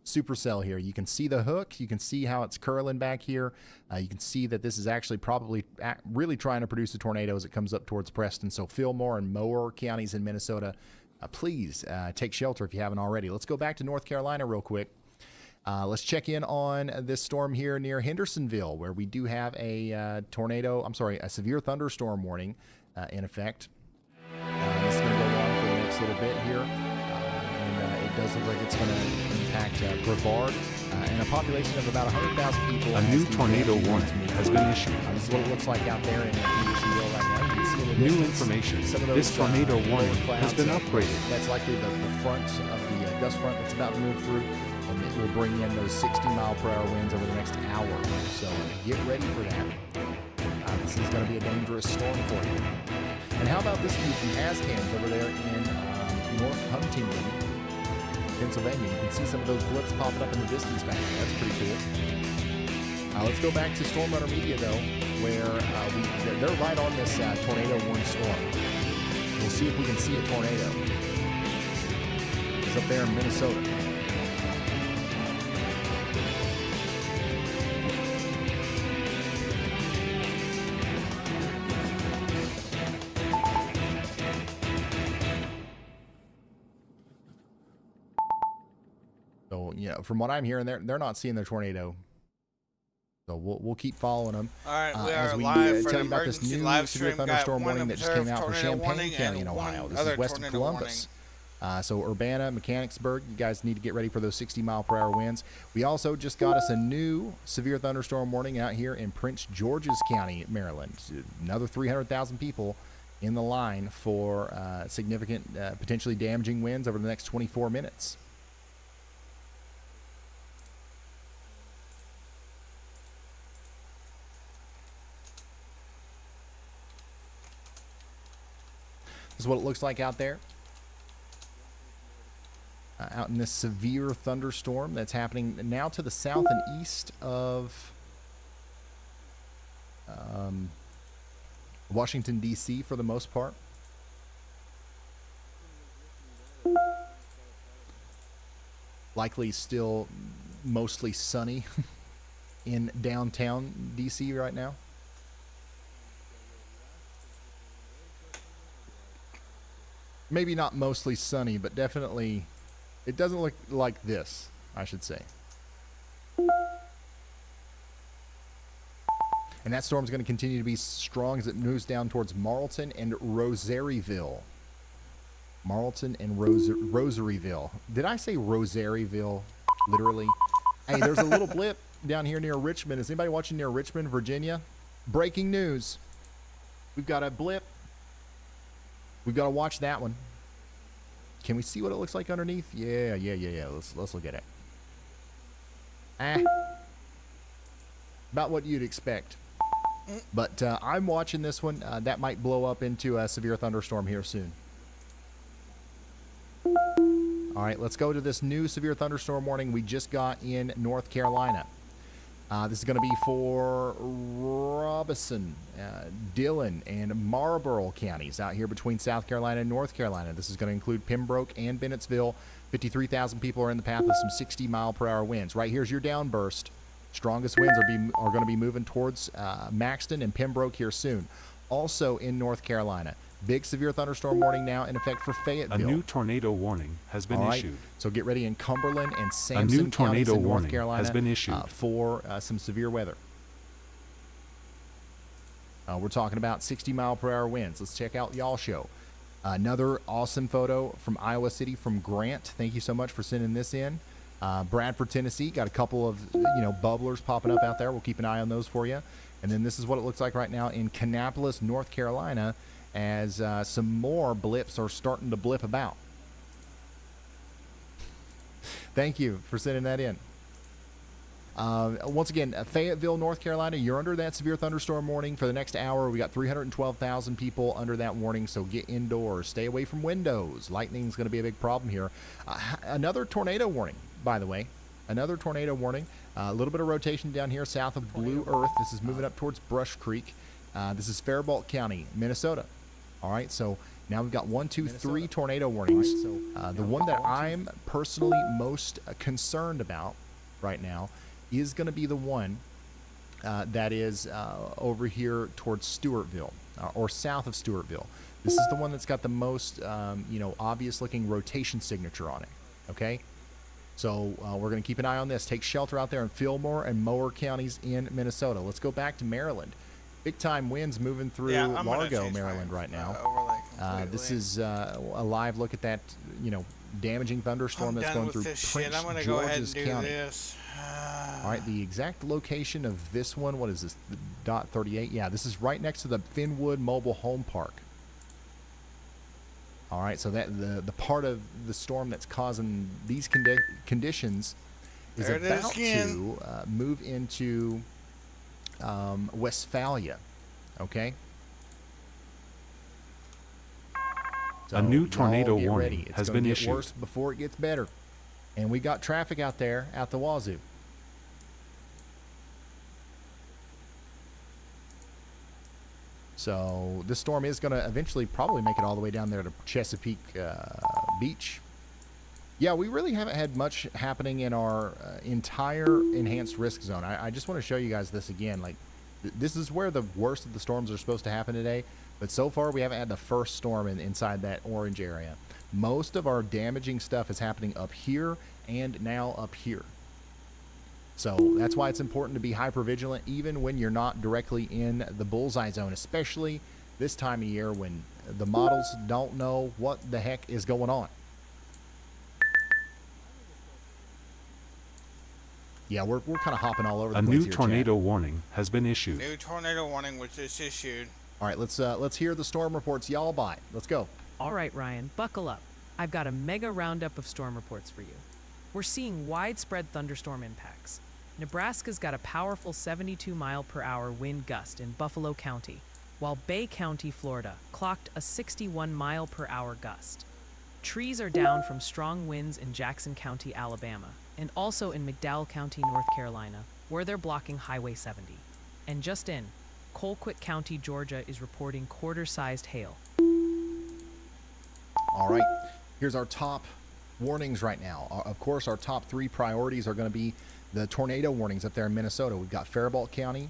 supercell here. You can see the hook. You can see how it's curling back here. You can see that this is actually probably really trying to produce a tornado as it comes up towards Preston. So Fillmore and Mower counties in Minnesota, please take shelter if you haven't already. Let's go back to North Carolina real quick. Let's check in on this storm here near Hendersonville, where we do have a a severe thunderstorm warning in effect. This is going to go on for the next little bit here. It does look like it's going to impact Brevard and a population of about 100,000 people. A new tornado warning has been issued. This is what it looks like out there in Hendersonville right now. You can see in the New distance information. some of those, This tornado warning has been clouds. upgraded. That's likely the front of the gust front that's about to move through, and it will bring in those 60-mile-per-hour winds over the next hour. So get ready for that. This is going to be a dangerous storm for you. And how about this view from Azcans over there in North Huntington, Pennsylvania? You can see some of those blips popping up in the distance back there. That's pretty cool. Let's go back to Storm Runner Media, though, where they're right on this tornado warning storm. We'll see if we can see a tornado. It's up there in Minnesota. So, from what I'm hearing, they're not seeing the tornado. So we'll keep following them. All right, we as are we live for tell an you about this emergency new live severe stream. thunderstorm Got one warning that just came observed out for tornado Champaign warning County in and Ohio. one This is other west of tornado Columbus. So Urbana, Mechanicsburg, you guys need to get ready for those 60-mile-per-hour winds. We also just got us a new severe thunderstorm warning out here in Prince George's County, Maryland. Another 300,000 people in the line for significant, potentially damaging winds over the next 24 minutes. This is what it looks like out there. Out in this severe thunderstorm that's happening now to the south and east of Washington, D.C. for the most part. Likely still mostly sunny in downtown D.C. right now. Maybe not mostly sunny, but definitely, it doesn't look like this, I should say. And that storm's going to continue to be strong as it moves down towards Marlton and Rosaryville. Marlton and Rosaryville. Did I say Rosaryville? Literally. Hey, there's a little blip down here near Richmond. Is anybody watching near Richmond, Virginia? Breaking news. We've got a blip. We've got to watch that one. Can we see what it looks like underneath? Yeah. Let's look at it. About what you'd expect. But I'm watching this one. That might blow up into a severe thunderstorm here soon. All right, let's go to this new severe thunderstorm warning we just got in North Carolina. This is going to be for Robeson, Dillon, and Marlborough counties out here between South Carolina and North Carolina. This is going to include Pembroke and Bennettsville. 53,000 people are in the path of some 60-mile-per-hour winds. Right here's your downburst. Strongest winds are going to be moving towards Maxton and Pembroke here soon. Also in North Carolina, big severe thunderstorm warning now in effect for Fayetteville. A new tornado warning has been issued. So get ready in Cumberland and Sampson A new counties tornado in North warning Carolina has been issued for some severe weather. We're talking about 60-mile-per-hour winds. Let's check out Y'all Show. Another awesome photo from Iowa City from Grant. Thank you so much for sending this in. Bradford, Tennessee, got a couple of bubblers popping up out there. We'll keep an eye on those for you. And then this is what it looks like right now in Kannapolis, North Carolina, as some more blips are starting to blip about. Thank you for sending that in. Once again, Fayetteville, North Carolina, you're under that severe thunderstorm warning for the next hour. We got 312,000 people under that warning, so get indoors. Stay away from windows. Lightning's going to be a big problem here. Another tornado warning, by the way. Another tornado warning. A little bit of rotation down here south of Blue Earth. This is moving up towards Brush Creek. This is Faribault County, Minnesota. All right, so Now we've got 1, 2, 3 tornado warnings. The one that I'm personally most concerned about right now is going to be the one that is over here towards Stewartville or south of Stewartville. This is the one that's got the most, obvious looking rotation signature on it. Okay. So we're going to keep an eye on this. Take shelter out there in Fillmore and Mower counties in Minnesota. Let's go back to Maryland. Big time winds moving through Largo, Maryland right now. This is a live look at that, damaging thunderstorm that's going through Prince George's County. All right, the exact location of this one, what is this, the dot 38? Yeah, this is right next to the Finwood Mobile Home Park. All right, so that the part of the storm that's causing these conditions is about to move into Westphalia. Okay. So a new tornado warning has been issued. Worse before it gets better, and we got traffic out there at the wazoo. So this storm is going to eventually probably make it all the way down there to Chesapeake Beach. Yeah, we really haven't had much happening in our entire enhanced risk zone. I just want to show you guys this again. Like, this is where the worst of the storms are supposed to happen today. But so far, we haven't had the first storm inside that orange area. Most of our damaging stuff is happening up here and now up here. So that's why it's important to be hyper-vigilant even when you're not directly in the bullseye zone, especially this time of year when the models don't know what the heck is going on. Yeah, we're kind of hopping all over the place here. A new tornado warning has been issued. New tornado warning was just issued. All right, let's hear the storm reports y'all buy. Let's go. All right, Ryan, buckle up. I've got a mega roundup of storm reports for you. We're seeing widespread thunderstorm impacts. Nebraska's got a powerful 72-mile-per-hour wind gust in Buffalo County, while Bay County, Florida, clocked a 61-mile-per-hour gust. Trees are down from strong winds in Jackson County, Alabama, and also in McDowell County, North Carolina, where they're blocking Highway 70. And just in, Colquitt County, Georgia is reporting quarter-sized hail. All right, here's our top warnings right now. Of course, our top 3 priorities are going to be the tornado warnings up there in Minnesota. We've got Faribault County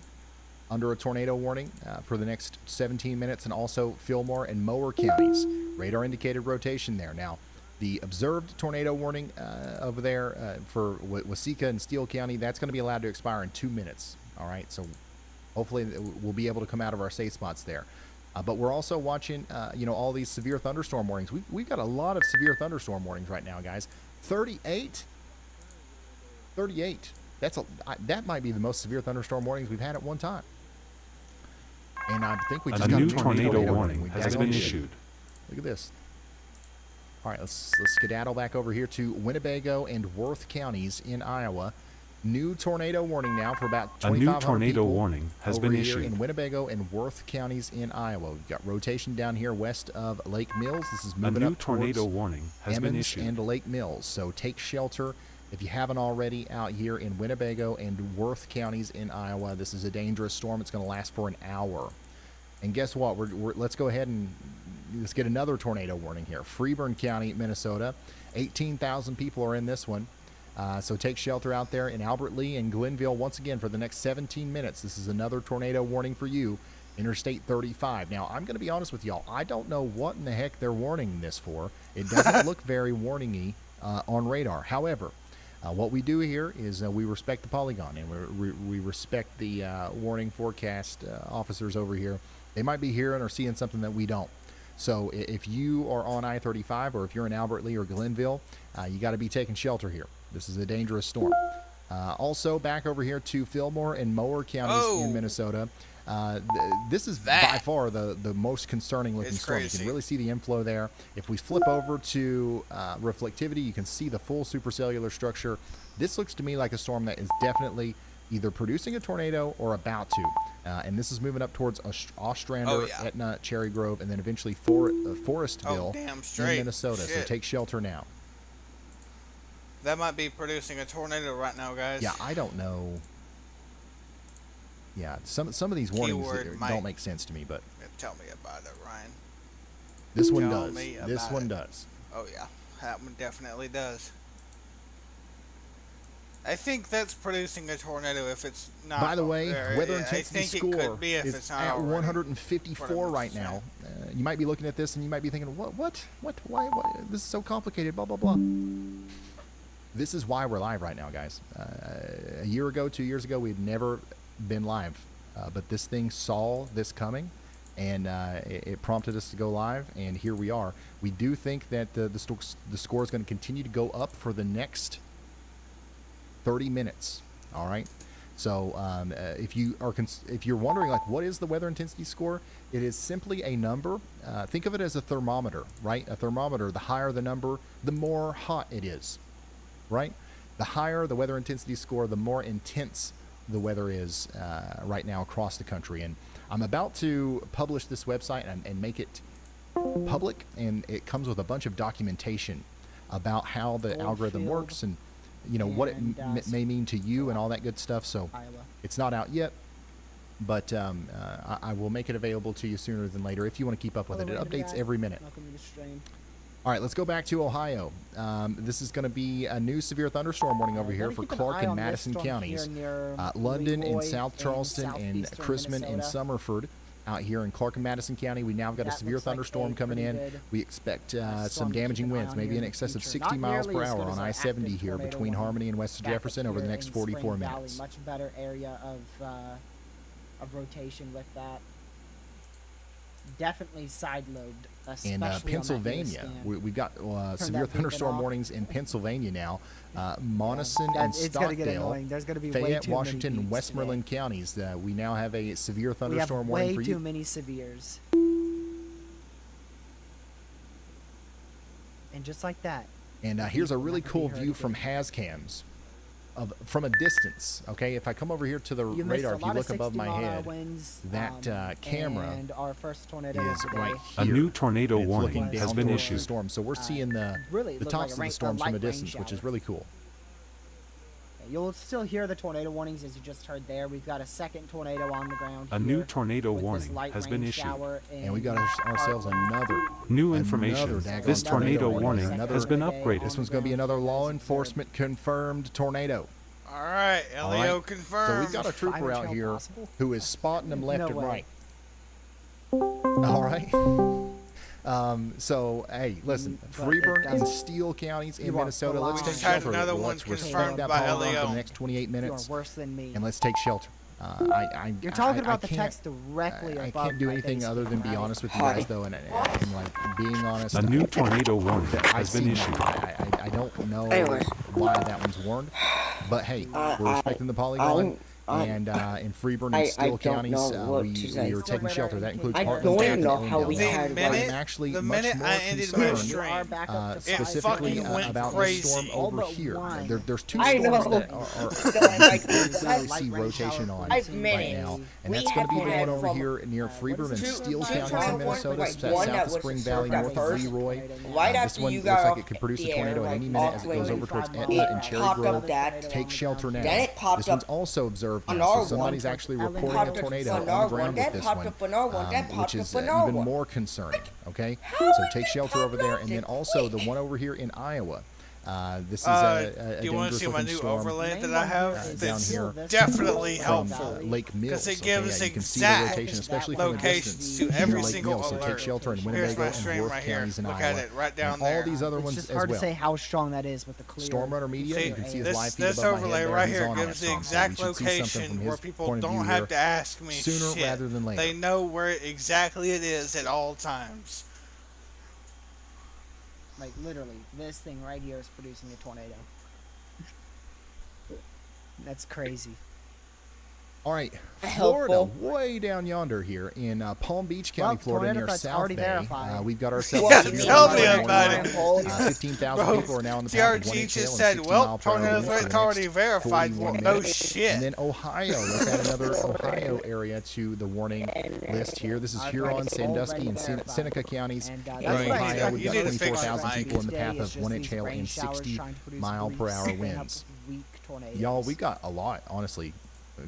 under a tornado warning for the next 17 minutes, and also Fillmore and Mower counties. Radar indicated rotation there. Now, the observed tornado warning over there for Waseca and Steele County, that's going to be allowed to expire in 2 minutes. All right, so hopefully we'll be able to come out of our safe spots there. But we're also watching, all these severe thunderstorm warnings. We've got a lot of severe thunderstorm warnings right now, guys. 38. That might be the most severe thunderstorm warnings we've had at one time. And I think we just a got new a tornado warning has been issued. Look at this. All right, let's skedaddle back over here to Winnebago and Worth counties in Iowa. New tornado warning now for about 2,500 A new tornado people warning has over been here issued in Winnebago and Worth counties in Iowa. We've got rotation down here west of Lake Mills. This is A moving new up tornado towards warning has been Emmons issued. and Lake Mills. So take shelter if you haven't already out here in Winnebago and Worth counties in Iowa. This is a dangerous storm. It's going to last for an hour. And guess what? Let's go ahead and let's get another tornado warning here. Freeburn County, Minnesota. 18,000 people are in this one. So take shelter out there in Albert Lee and Glenville once again for the next 17 minutes. This is another tornado warning for you, Interstate 35. Now, I'm going to be honest with y'all. I don't know what in the heck they're warning this for. It doesn't look very warning-y on radar. However, what we do here is we respect the polygon, and we respect the warning forecast officers over here. They might be hearing or seeing something that we don't. So if you are on I-35 or if you're in Albert Lee or Glenville, you got to be taking shelter here. This is a dangerous storm. Also, back over here to Fillmore and Mower counties in Minnesota. This is by far the most concerning looking storm. You can really see the inflow there. If we flip over to reflectivity, you can see the full supercellular structure. This looks to me like a storm that is definitely either producing a tornado or about to. And this is moving up towards Ostrander, Etna, Cherry Grove, and then eventually Forestville in Minnesota. So take shelter now. That might be producing a tornado right now, guys. Yeah, I don't know. Yeah, some of these warnings don't make sense to me, but tell me about it, Ryan. This one Tell does. me This about one it. does. Oh yeah, that one definitely does. I think that's producing a tornado if it's not. By the way, weather I intensity think score it could be if is it's not at already. 154 right Whatever now. You might be looking at this and you might be thinking, what, why, this is so complicated, blah, blah, blah. This is why we're live right now, guys. A year ago, 2 years ago, we'd never been live, but this thing saw this coming, and it prompted us to go live, and here we are. We do think that the score is going to continue to go up for the next 30 minutes. All right. So if you're wondering, like, what is the weather intensity score? It is simply a number. Think of it as a thermometer, right? A thermometer. The higher the number, the more hot it is, right? The higher the weather intensity score, the more intense the weather is right now across the country. And I'm about to publish this website and make it public, and it comes with a bunch of documentation about how the algorithm works and what it may mean to you and all that good stuff. So it's not out yet, but I will make it available to you sooner than later if you want to keep up with it. It updates every minute. All right, let's go back to Ohio. This is going to be a new severe thunderstorm warning over here for Clark and Madison counties. London and South Charleston and Chrisman and Summerford out here in Clark and Madison County. We now got a severe thunderstorm coming in. We expect some damaging winds, maybe in excess of 60 miles per hour on I-70 here between Harmony and West Jefferson over the next 44 minutes. Much better area of rotation with that. Definitely side-lobed. In Pennsylvania, we've got severe thunderstorm warnings in Pennsylvania now. Monson and Stockdale, Fayette, Washington, and Westmoreland counties. We now have a severe thunderstorm warning for you. Way too many severes. And just like that. And here's a really cool view from Hazcams. From a distance, okay? If I come over here to the radar, if you look above my head, that camera is right here. A new tornado It's warning looking has down been towards issued. the storm. So we're seeing the tops of the storms from a distance, which is really cool. You'll still hear the tornado warnings as you just heard there. We've got a second tornado on the ground. A new tornado warning has been issued. And we got ourselves another. New information. This tornado warning has been upgraded. This one's going to be another law enforcement confirmed tornado. All right, LEO So confirmed. we've got a trooper out here who is spotting them left and right. All right. So, hey, listen, Freeburn and Steele counties in Minnesota, let's take just had shelter. another one Let's respect confirmed that by power line for LEO. the next 28 minutes, You're worse than me. and let's take shelter. You're talking about the can't- text directly I above can't do my anything face, other than be right? honest with you guys, though, and like being honest. A new tornado warning I has been see- issued. I don't know Anyway. why that one's warned, but hey, we're respecting the polygon. And in Freeburn and I Steele don't counties, know what we to say. are taking shelter. That includes I Heartland, don't know Jackson, how and we Ellendale. had I'm one. actually The much minute more I ended my concerned, stream, specifically fucking went about crazy. this storm All over but here. one. There's two I storms know. that Like, really see rotation on I've right minutes. now, and We that's going to be have the one had over from- here near Freeburn and two- Steele two counties in tornadoes, Minnesota, like south one that of was Spring served Valley, at north of first. Leroy. Right This after one you looks got like off it could produce a the air, tornado at like, any minute as it off goes wing, over towards it Etna and Cherry popped Grove. up that. Take shelter now. Then it popped This one's up also observed now, another so somebody's one. actually Ellen reporting popped a up tornado another on the one, ground then with this popped one, up another one, then which popped is up another even one. more concerning. Okay, How so did take it shelter pop over there, up and then that also the quick? one over here in Iowa. This is Do a you want to dangerous see my looking new storm overlay that I have? down That's here definitely from helpful. Lake Mills. Because it okay? gives You can see the exact rotation, especially from a locations distance. to every near Lake single Mills, so alert. take shelter in Here's Winnebago my and stream Worth right here. counties in Look Iowa. at it right down and there. all these other It's ones just as hard well. to say how strong that is with the clear. Stormrunner Media, See, you can see his live feed this above my overlay head there. right He's here on gives it, the so exact we should see something location from where his people point of don't view have here to ask me sooner shit. rather than later. They know where exactly it is at all times. Like literally, this thing right here is producing a tornado. That's crazy. All right, Helpful. Florida, way down yonder here in Palm Beach County, Well, Florida, tornado near threat's South already Bay. verified. We've got ourselves Yeah, a severe tell me tornado about warning. it. 15,000 Bro, people are now in the path of 1 TRG inch hail just and said, 60 well, mile per hour tornado winds for the threat's next already verified. 41 Well, no minutes. shit. And then Ohio, let's add another Ohio area to the warning list here. This is Huron, Sandusky, and Seneca counties. And In that's what I Ohio, expect we've You got need to fix 24,000 your mic. people in the path Today is of just 1 inch these hail rain and showers 60 trying to produce mile per really hour sick and winds. weak tornadoes. Y'all, we got a lot, honestly.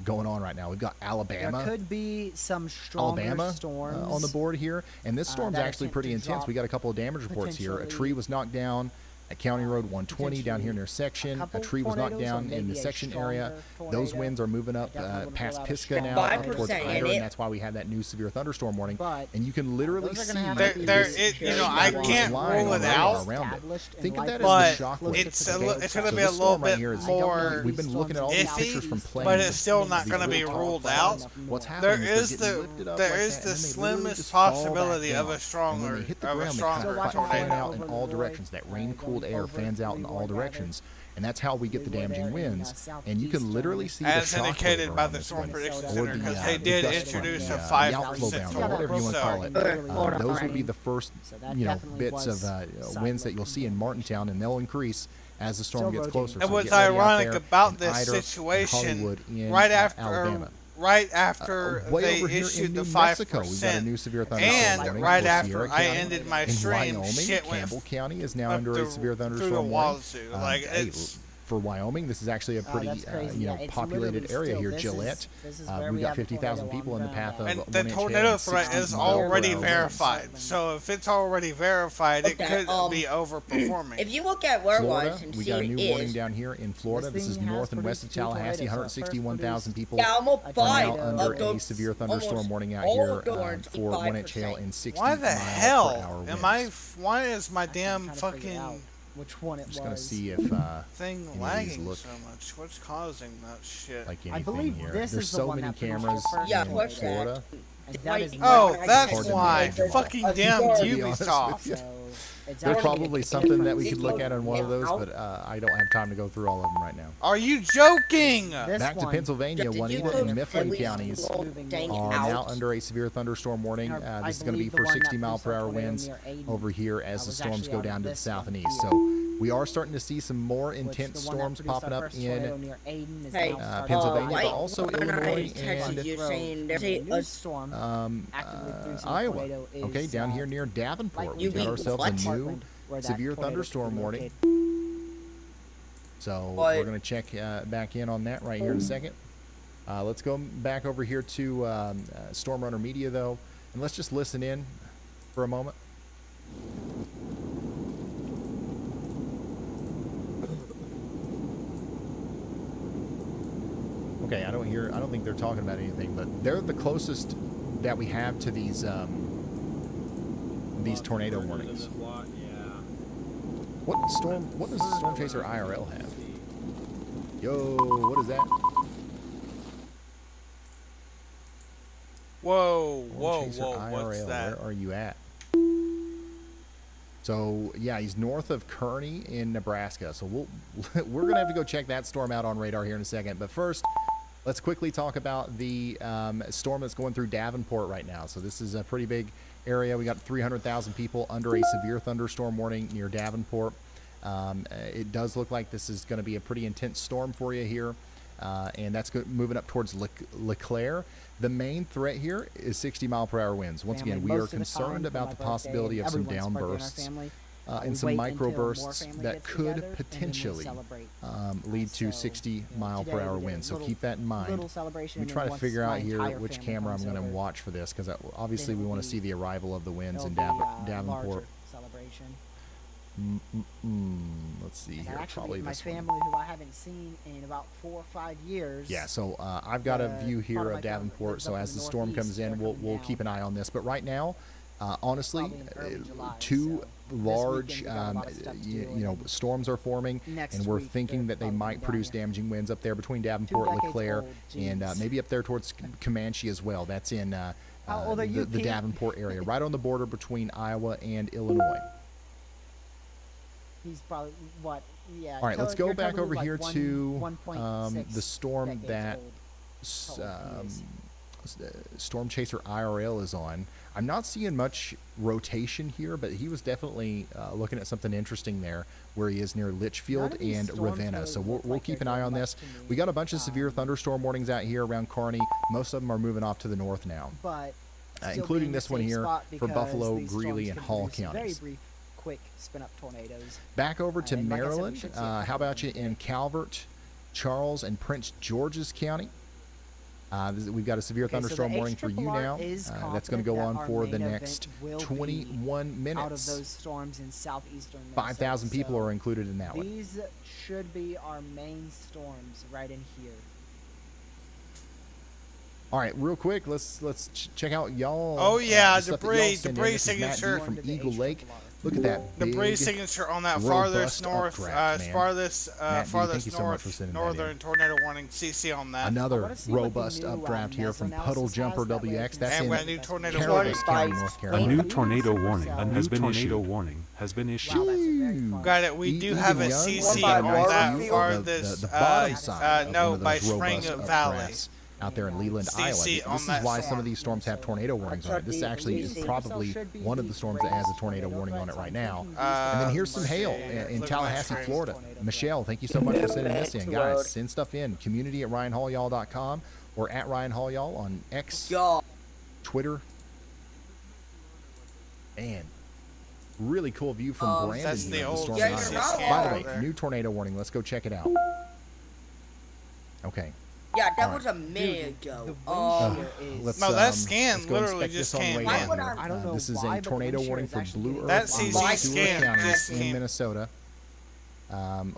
going on right now. We've got Alabama. There could be some stronger Alabama storms on the board here, and this storm's that actually attempt pretty to intense. drop We got a couple of damage reports here. A tree potentially, was knocked down at County Road 120 down here near section. A couple tree was knocked tornadoes or down in the maybe a section area. stronger Those tornado. winds are moving up Definitely wouldn't past rule out a Pisgah now strong up towards 5% in Ida, it. and that's why we have that new severe thunderstorm warning. But And you can literally those are see gonna have There, to be there, this it, you very know, I strong can't line rule on it the radar out, around it. established in Think of that but as the shock wave. it's okay? it's going to So be a this little storm right bit here is- more We've been looking at all these iffy, pictures from planes. but it's still not These going to be little ruled tall out. clouds. What's There happening is they're getting the lifted up there like is that, the and then they literally slimmest just fall back possibility of down. a stronger And when they hit the of a ground, they stronger kind of fan tornado. out in all directions. That rain-cooled air fans out in all directions, and that's how we get the damaging winds. And you can literally see the As shock indicated wave by around the this Storm wind. Prediction Or Center, the, because uh, they the did gust introduce wind, a the 5% outflow bounds, or warning. whatever you want to So, call it. Those would be the first, So that you know, definitely bits was of winds that you'll see in Martintown, and they'll increase as the storm Still gets closer. And So what's get ready out ironic there about in this Ida and situation, Hollywood in, right after Alabama. right after Way they over here issued in the New Mexico, we've got a 5%, new severe thunderstorm and warning right for after Sierra I County. ended my In stream, Wyoming, shit went Campbell County is now up under a through- severe through the thunderstorm warning. wazoo. Like, Hey, it's for Wyoming, this is actually a pretty that's crazy. you Yeah, know, it's populated literally area still- here. this Gillette, is where we've we got have a 50,000 tornado people on in the the path of and 1 the inch hail tornado and threat 60 is mile per already hour winds. verified. So if it's already verified, it Okay, could be overperforming. If you look at where it Florida, was and we see got what a it new warning is, down here in Florida. This This is thing has north and west of produced two Tallahassee. tornadoes. So it 161,000 people yeah, almost are five now under of a those, severe thunderstorm almost warning out all here of those are for 1 inch hail 5%. and 60 Why the mile per hell hour am winds. why is my damn trying to figure out fucking which one it I'm was. just gonna see if thing any of these lagging look so much? What's causing that shit? like I anything believe here. this There's is the so one many that produced cameras the first Yeah, in what's that? Florida. And that is Oh, not that's Hard to why. imagine. Fucking To damn be honest Ubisoft. with you. So it's There's actually probably a something that we difference. could look at on one of those, Out. but I don't have time to go through all of them right now. Are you joking? This Back to one, Pennsylvania, Did you Juanita put and at Mifflin least counties one dang are out? now under a severe thunderstorm warning. I This is going to be believe the for one that 60 mile produced per that hour tornado winds near Aden. over here I as the was storms actually go out of down to the this south one and east. here. So we are starting to see some more Which intense the one that storms produced popping that up first tornado in near Aden is Hey, now starting Pennsylvania, to but like, also when I Illinois texted and you Road. saying The there's new a storm actively producing a Iowa. tornado is, Okay, down here near Davenport, like we got you ourselves what? a new Parkland, where that severe tornado could be thunderstorm warning. located. So But- we're going to check back in on that right here in a second. Let's go back over here to Storm Runner Media, though, and let's just listen in for a moment. Okay, I don't think they're talking about anything, but they're the closest that we have to these tornado warnings. What does Storm Chaser IRL have? Yo, what is that? Whoa, Storm whoa, Chaser whoa! IRL, What's that? where are you at? So yeah, he's north of Kearney in Nebraska. So we're gonna have to go check that storm out on radar here in a second. But first, let's quickly talk about the storm that's going through Davenport right now. So this is a pretty big area. We got 300,000 people under a severe thunderstorm warning near Davenport. It does look like this is going to be a pretty intense storm for you here, and that's moving up towards LeClaire. The main threat here is 60 mile per hour winds. Once Family, again, we most are of the time concerned for about my the birthday possibility and of some everyone's birthday in our downbursts family, and we some wait micro until more bursts family that gets could together, and then we potentially celebrate. lead to So, 60 you know, mile today per hour we did a winds. So little- keep that in mind. little celebration, Let me and try then to once figure my out here entire which family camera I'm comes going to over, watch for this, because obviously then we it'll want to be- see the arrival of the winds it'll in be a Davenport. larger celebration. Let's see And here. actually, Probably my this one. family, who I haven't seen in about 4 or 5 years. Yeah, so I've got a view part here of of my family Davenport. lives So up in as the the storm Northeast. comes in, They're we'll coming keep an down. eye on this. But right now, honestly, Probably in early July, two so large, weekend we got a lot of stuff to you do, know, and storms are forming, next and we're week thinking they're that they probably might down produce here. damaging winds up there between Davenport, decades LeClaire, old, and jeez. maybe up there towards Comanche as well. That's in How old are you, the Pete? Davenport area, right on the border between Iowa and Illinois. He's probably what? Yeah. All right, let's go you're back covered over with, here like, to 1.6 the storm decades that old. Storm Chaser IRL is on. I'm not seeing much rotation here, but he was definitely looking at something interesting there, where he is near None Litchfield of these and storms Ravenna. really So look we'll like keep they're an eye going on much this. to me. We got a bunch of severe thunderstorm warnings out here around Kearney. Most of them are moving off to the north now, But still including being the this one safe here spot for because Buffalo, these Greeley, storms and can Hall produce very counties. brief, quick spin-up tornadoes. Back over to And like I said, we Maryland. should see a How couple about of you them in Calvert, Charles, and Prince George's County? We've got a severe Okay, so the thunderstorm warning for you HRRR now. is That's going to go confident on that for our the main next event will be 21 minutes. Out of those storms in southeastern Minnesota. 5,000 people So are included in that one. these should be our main storms right in here. All right, real quick, let's check out y'all. Oh, yeah, the stuff that y'all send in. debris This is Matt D signature. from Eagle Lake. Look at that big, Debris signature on that robust farthest north, updraft, man. farthest Matt D, thank you so much for north sending that northern in. tornado warning. CC on that. I Another wanna see what the robust new, updraft here from mezzo Puddle analysis Jumper has. That way I WX. can That's And in we have a new tornado Caroline warning. County, North A Carolina. new tornado warning A has been tornado issued. warning has been issued. Wow, that's a very far. Got it. We do Even have a Young CC has on got a nice that view of farthest. the bottom side of No, one of by those Spring robust Valley. updrafts out there in Leland, CC Iowa. on This is that why some storm. of these storms have tornado warnings on it. This actually is probably one of the storms that has a tornado warning on it right now. And then here's some hail in Tallahassee, Florida. Michelle, thank you so much for sending this in. Guys, send stuff in. community@ryanhallyall.com or at Ryan Hall Y'all on X, Twitter. Man, really cool view from Brandon That's the here of the old storm. CC By scan the way, there. new tornado warning. Let's go check it out. Okay. Yeah, that All was a minute The ago. wind Oh, shear is. Let's, No, that let's scan go literally inspect just this on the came way in. down Why here. would I don't know This is why, a but the tornado wind shear warning is for actually Blue getting Earth That and CC Stewart scan counties just in came- Minnesota.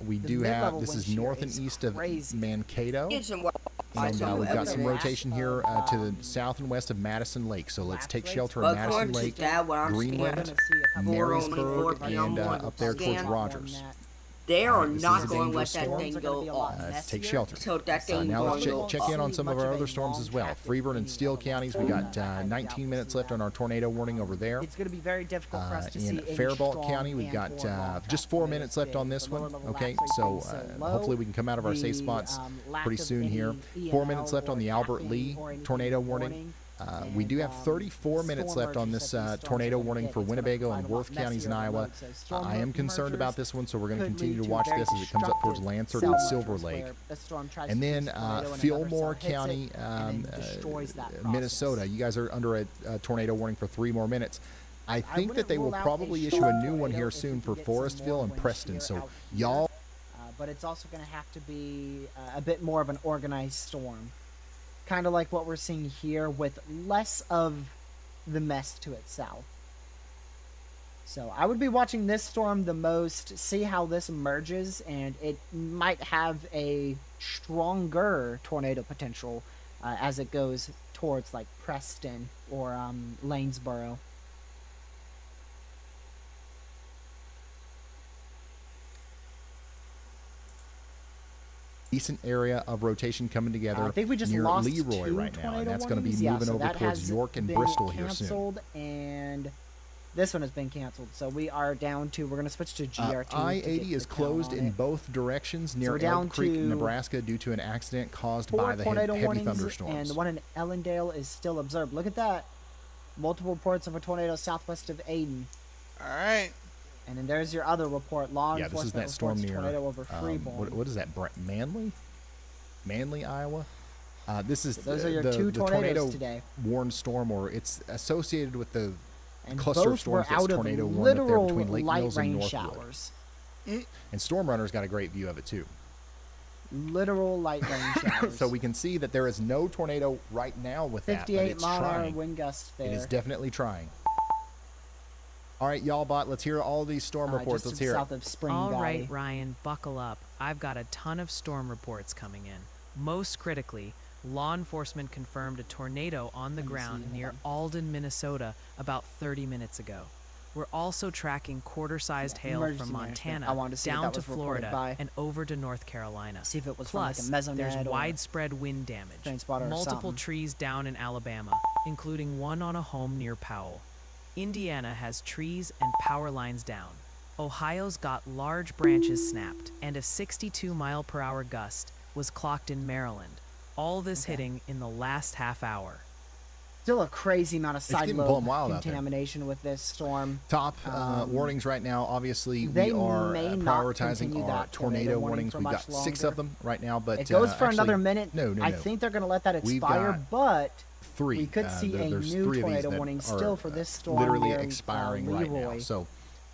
We The do have, mid-level this wind is shear north and is east of crazy. Mankato. it's in what And we've got evidence. some rotation here to the south and west of Madison Lake. So let's take shelter in But Madison according to Lake, that, what I'm Greenland, seeing, Marysburg, 4 and p.m. up there towards scan. Rogers. they are this is not a going to let dangerous that storm. thing Storms are gonna be a go lot off. Let's take messier. shelter. So that thing Now going let's to go check off. in on some of much our of other a storms as well. long-track Freeburg and is Steele any counties, we got 19 minutes left on our tornado warning over there. It's going to be very difficult for us to see In any Faribault strong County, we've and got or long just track 4 tornadoes minutes left on today. this The one. lower level Okay, laps are so getting low. hopefully we can come out of our safe The, spots lack pretty of soon any here. E&L 4 minutes left or on the Albert tapping Lee or anything tornado warning. warning. We do have 34 minutes left on this tornado warning for Winnebago and Worth counties in Iowa. I am concerned about this one, so we're going to continue to watch this as it comes up towards Lansard and Silver Lake. And then Fillmore County, Minnesota. You guys are under a tornado warning for 3 more minutes. I think that they will probably issue a new one here soon for Forestville and Preston. So y'all. But it's also going to have to be a bit more of an organized storm. Kind of like what we're seeing here, with less of the mess to its south. So I would be watching this storm the most, see how this emerges, and it might have a stronger tornado potential as it goes towards like Preston or Lanesboro. Decent area of rotation coming together I think we just near lost Leroy 2 right now, and tornado that's going to be warnings. Yeah, moving so over that towards has York and been Bristol here soon. canceled, and this one has been canceled. So we are down to, we're going to switch to GR2. I-80 is closed in both directions near we're down Elk Creek, to Nebraska, due to an accident caused 4 by the tornado heavy warnings, thunderstorms. and the one in Ellendale is still observed. Look at that. Multiple reports of a tornado southwest of Aden. All right. And then there's your other report. Law Yeah, this is enforcement that storm reports near tornado over Freeborn. what is that? Manly, Iowa. This is Those are your the 2 tornadoes tornado today. warned storm, or it's associated with the And cluster of both were storms that's out of tornado warned up there literal between Lake light Mills and rain Northwood. showers. And Storm Runner's got a great view of it too. Literal light rain showers. So we can see that there is no tornado right now with that, but 58 it's mile an hour trying. wind gusts there. It is definitely trying. All right, y'all bot, let's hear all these storm reports. Just Let's to the hear it. south of Spring All Valley. right, Ryan, buckle up. I've got a ton of storm reports coming in. Most critically, law enforcement confirmed a tornado on the ground near Alden, Minnesota, about 30 minutes ago. We're also tracking quarter-sized hail emergency from management. Montana I wanted to see if down that to was reported Florida by- and over to North Carolina. See if it was from like Plus, a mesonet there's or widespread wind damage, train spotter or multiple something. trees down in Alabama, including one on a home near Powell. Indiana has trees and power lines down. Ohio's got large branches snapped, and a 62-mile-per-hour gust was clocked in Maryland. All this hitting in the last half hour. Still a crazy amount of side getting load blowing wild out there. contamination with this storm. Top warnings right now. Obviously, they we are may not prioritizing continue our that tornado tornado warning warnings. for We've got much 6 longer. of them right now, but It goes for actually, another minute. No, I think they're going to let that We've expire, got but 3. we could see a there's new 3 of these tornado that warning are, still for this storm literally near, expiring right now. Leroy. So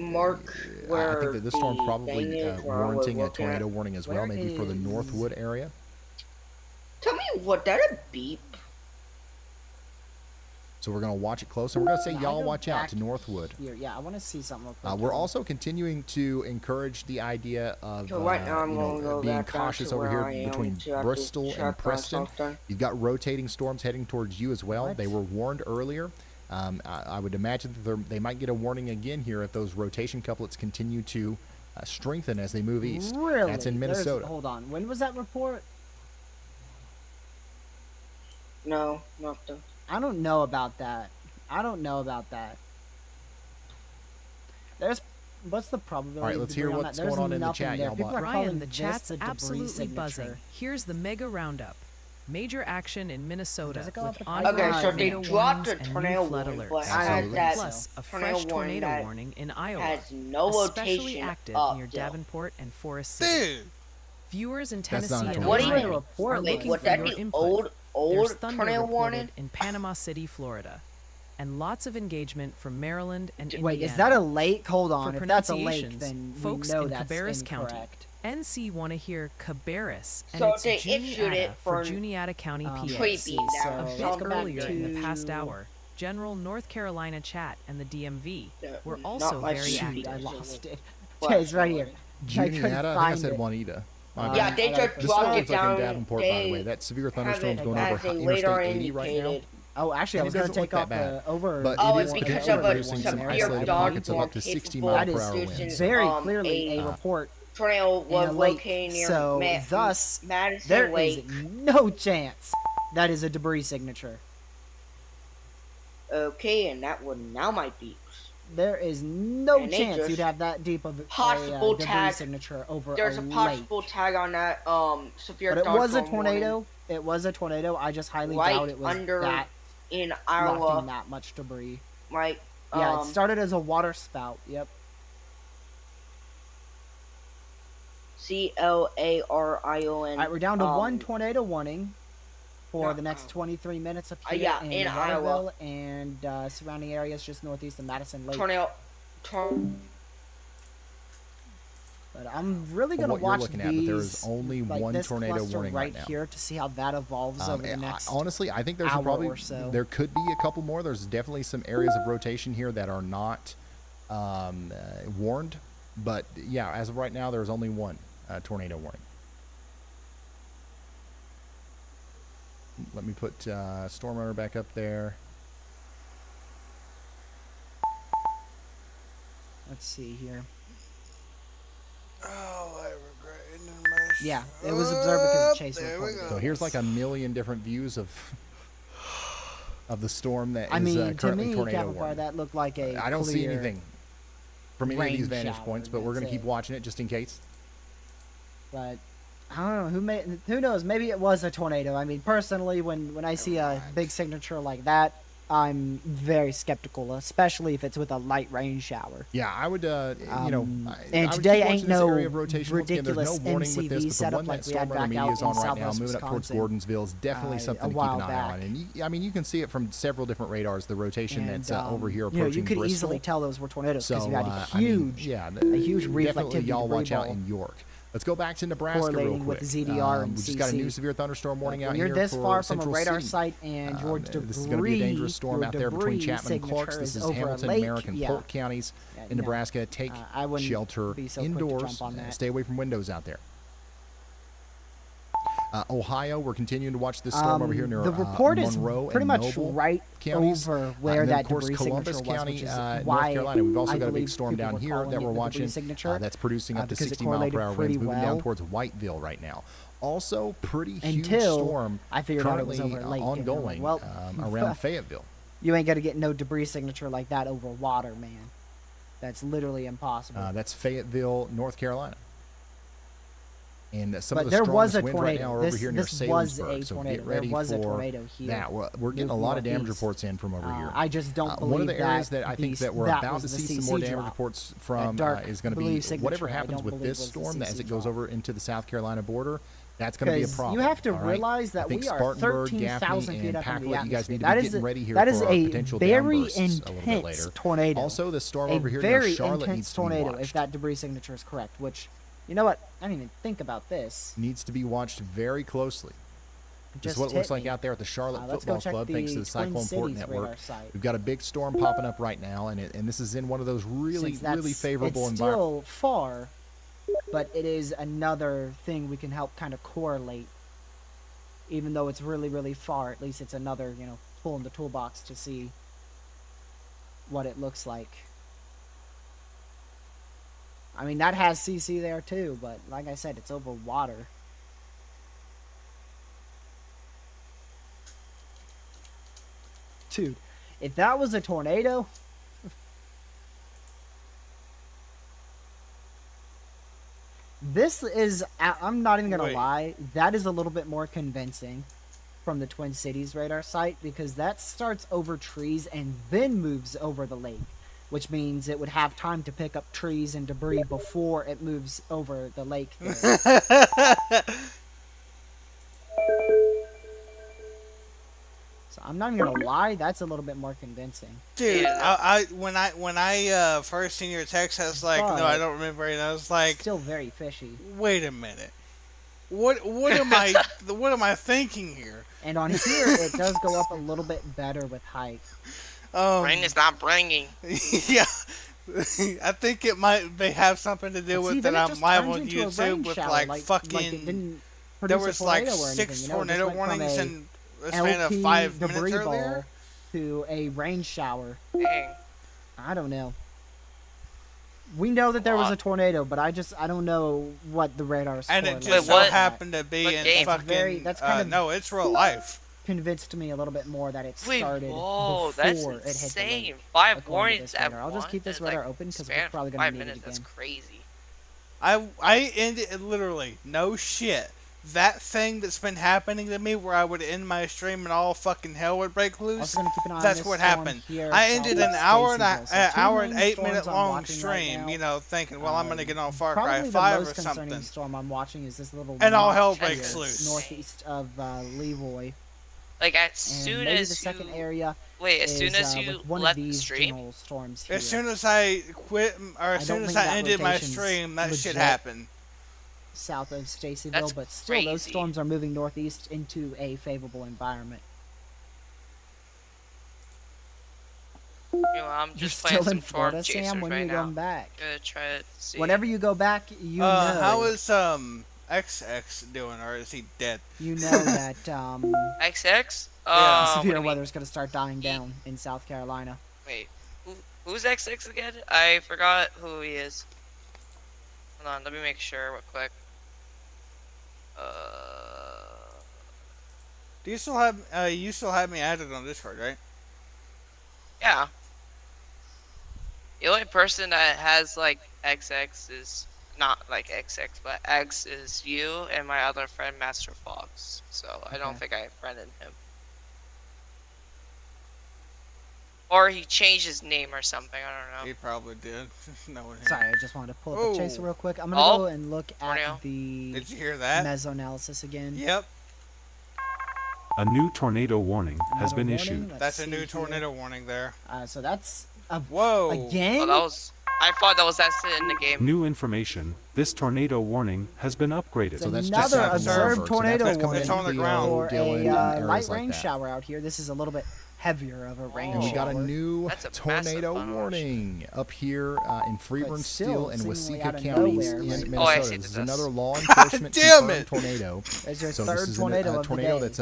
mark where I think that this storm's the probably thing is where I was warranting a looking at? tornado warning as well, Where maybe for the is- Northwood area. Tell me what, that a beep? So we're going to watch it close, and we're going to say Can I y'all go watch out back to Northwood. Here, yeah, I want to see something real quick. We're also continuing to encourage the idea of So right now I'm gonna go being back down cautious to over where I here am between to actually Bristol check and on Preston. something. You've got rotating storms heading towards you as well. What? They were warned earlier. I would imagine that they might get a warning again here if those rotation couplets continue to strengthen as they move east. Really? That's in Minnesota. Hold on. When was that report? No, nothing. I don't know about that. I don't know about that. What's the probability? All right, let's of debris hear on what's that? There's going on in the nothing chat, there. y'all. People are calling Ryan, the this chat's the debris absolutely signature. buzzing. Here's the mega roundup. Major action in Minnesota Does it go with up the ongoing Okay, so they tornado dropped warnings a and tornado new flood warning, alerts. but Absolutely. that Plus a tornado fresh warning tornado that warning in Iowa, has no especially rotation active up near still. Davenport and Forest City. Dude, Viewers in That's not Tennessee a and tornado. What Ohio even report? are Like, looking would for that your be input. old There's thunder tornado reported warning? in Panama City, Florida, and lots of engagement from Maryland and Indiana. Wait, is that a lake? Hold on. For If that's a lake, pronunciations, then we folks know in that's Cabarrus County. incorrect. NC want to hear Cabarrus, and So it's they issued it Juniata for for Juniata County, PA. creepy so now. A bit let's go back earlier in the past to- hour, General North Carolina Chat and the DMV were Not also my very shoot, Shoot, active. I lost it. What? Okay, it's right here. Juniata, I think I find said it. Juanita. My Yeah, bad. they just This dropped storm it is like in down. Davenport, by the way. They That severe have thunderstorm's it going as over a Interstate radar 80 right now. indicated. Oh, actually, I And was it going to doesn't take look off that the over. But Oh, it it's is because potentially of a producing some severe isolated dog pockets of up to storm 60 capable mile That of per hour is producing winds. very a clearly a report tornado in was a lake. located near So, thus, Madison there Lake. is no chance that is a debris signature. Okay, and that one now might be. There is no And they chance just- you'd have that deep of a Possible debris tag- signature over There's a a lake. possible tag on that severe But it was a thunderstorm tornado. warning It was a tornado. I just highly right doubt it was under that in lofting Iowa. that much debris. Right. Yeah, it started as a water spout. Yep. CLARION. All right, we're down to one tornado warning for no, the next 23 minutes up here yeah, in in Iowa. Waterville and surrounding areas just northeast of Madison Lake. Tornado. But I'm really From gonna what you're watch looking at, these, but there is only like one this tornado cluster warning right right now. here to see how that evolves over the next. Honestly, I think there's hour probably or so. there could be a couple more. There's definitely some areas of rotation here that are not warned, but yeah, as of right now, there's only one tornado warning. Let me put Storm Runner back up there. Let's see here. oh, I regret ending my Yeah, it was observed because Chase There we reported go. it. So here's like a million different views of the storm that is I mean, to currently me, tornado Capricorn, warning. that looked like a I don't see clear anything from any of these rain vantage shower, points, but we're that's going to keep it. watching it just in case. But I don't know who knows. Maybe it was a tornado. I mean, personally, when I see a big signature like that, I'm very skeptical, especially if it's with a light rain shower. Yeah, I would, I And would today keep watching ain't this no area of rotation. Once again, there's no ridiculous warning with this, MCV but the setup one like that we had Storm Runner back Media out is in on right now, Southwest moving up towards Wisconsin, Gordonsville, is definitely a something to keep while an eye on. back. And I mean, you can see it from several different radars. The rotation And, that's over here you know, approaching you could Bristol. easily tell those were tornadoes because So you had I a mean, huge, yeah, a huge definitely reflectivity y'all debris watch out ball. in York. Let's go back to Nebraska real correlating quick. with ZDR and We just got a new CC. severe thunderstorm warning out When you're here this for far from a Central radar City. site and your debris, This is going to be a dangerous storm your out there between debris Chapman and Clarks. signature This is over a Hamilton, lake, Merrick, and yeah. Polk counties Yeah, in no. Nebraska. Take I wouldn't shelter be so quick to indoors. jump on that. Stay away from windows out there. Ohio, we're continuing to watch this storm over here near the report Monroe is pretty and much Noble right counties. over where and then, that of course, debris Columbus signature County, was, which is North why Carolina. We've also I got a big believe storm people down were here calling that it we're the debris watching signature, that's producing up to because it 60 mile per correlated hour pretty winds, moving down well. towards Whiteville right now. Also, pretty huge Until storm I figured out it was currently over a lake. and I'm like, ongoing well, around Fayetteville. you ain't gonna get no debris signature like that over water, man. That's literally impossible. That's Fayetteville, North Carolina. And some But of the there was strongest a winds right tornado. now are over This- here near this was a Salisbury. So tornado. get ready There was for a tornado here. that. We're getting a Moved lot of damage northeast. reports in from over here. I just don't believe one of the areas that I think the- that we're that about was to the see some CC more damage drop. reports from dark is going to blue be signature, whatever I happens don't with believe this was the storm as CC it goes drop. over into the South Carolina border. That's going to be a Because problem. you have to all right? realize that I think we are Spartanburg, 13,000 Gaffney, feet and up in the Packlet, you guys atmosphere. need to That be is getting ready here that for is our a potential very downbursts a little bit intense later. tornado. Also, the storm a over here near very Charlotte intense needs to be tornado watched. if that debris signature is correct. Which, you know what? I didn't even think about this. Needs to be watched very closely. This is just what it looks hit like me. out there at the Charlotte Let's go Football check Club, thanks to the the Twin Cyclone Port Cities Network. radar site. We've got a big storm popping up right now, and this is in one of those really, Since that's- really favorable it's environments. still far, but it is another thing we can help kind of correlate. Even though it's really, really far, at least it's another, tool in the toolbox to see what it looks like. I mean, that has CC there too, but like I said, it's over water. Dude, if that was a tornado... This is, I'm not even going to Wait. lie, that is a little bit more convincing from the Twin Cities radar site, because that starts over trees and then moves over the lake, which means it would have time to pick up trees and debris before it moves over the lake there. So I'm not even going to lie, that's a little bit more convincing. Dude, Yeah. I when I first seen your text, I was like, no, I But- don't remember it. I was like, Still very fishy. wait a minute, what am I thinking here? And on here, it does go up a little bit better with height. Rain is not bringing. Yeah, I think may have something to do But with see, that then it I'm just live turns on into a rain YouTube with shower, like it fucking. didn't There produce a was like tornado or 6 anything, tornado it just went warnings from in a span of LP 5 debris minutes ball earlier. to a rain shower. Dang. I don't know. We know that there was Wow. a tornado, but I don't know what the radar score And it looks just so what? like. happened to be What in game? fucking. That's kind of- no, it's real life. Convinced me a little bit more that it Wait, started whoa, before that's it hit the insane. lake. 5 according to warnings this at radar. I'll just keep this once, radar like, open 'cause we're span of probably gonna 5 need it minutes. That's again. crazy. I ended literally no shit. That thing that's been happening to me, where I would end my stream and all fucking hell would break loose. Also gonna keep an eye on That's this what storm happened. here, I ended an southwest hour and Stacyville. So an two hour and main 8 storms minute I'm long watching right stream. now. You know, thinking, well, I'm gonna get on Far Cry Probably 5 the or most concerning something. storm I'm watching is this little And all hell notch breaks here, loose. northeast of Leroy. Like, as And soon maybe as the second you... area Wait, as is soon as you with one left of the these stream? general storms here. As soon as I quit, or I as soon don't as think I that ended my location's stream, that shit legit. happened. South of Stacyville, That's but still those crazy. storms are moving northeast into a favorable environment. You know, I'm You're just playing still some in Florida, Torm Chasers Sam? When are right you now. going back? Gonna try to see. Whenever you go back, you know. How is XX doing, or is he dead? You know that XX? Yeah. What do severe you mean? weather's going to start dying down in South Carolina. Wait, who's XX again? I forgot who he is. Hold on, let me make sure real quick. Do you still have you still have me added on Discord, right? Yeah. The only person that has like XX is not like XX, but X is you and my other friend Master Fox. So I don't Okay. think I friended him. Or he changed his name or something. I don't He know. probably did. No one. Sorry, I just wanted to pull up the chaser Oh. real quick. I'm going to Oh. go and look Tornado. at the Did you hear that? mesoanalysis again. Yep, A new tornado warning has Another been warning. issued. Let's that's a see new here. tornado warning there. So that's Whoa. again. Oh, that was. I thought that was in the game. New information. This tornado warning has been upgraded. So that's just another south of observed Lawrenceburg, so tornado that's warning It's on the ground. for Dillon, a and areas light like rain that. shower out here. This is a little bit heavier of a rain And we shower. got a new That's a massive tornado fun warning up here in Freeburn, But Steele, still, and seemingly out Waseca of counties nowhere, in like- Minnesota. Oh, I see This is this. another law enforcement damn confirmed it. tornado. There's your So third this is tornado a of tornado the day. that's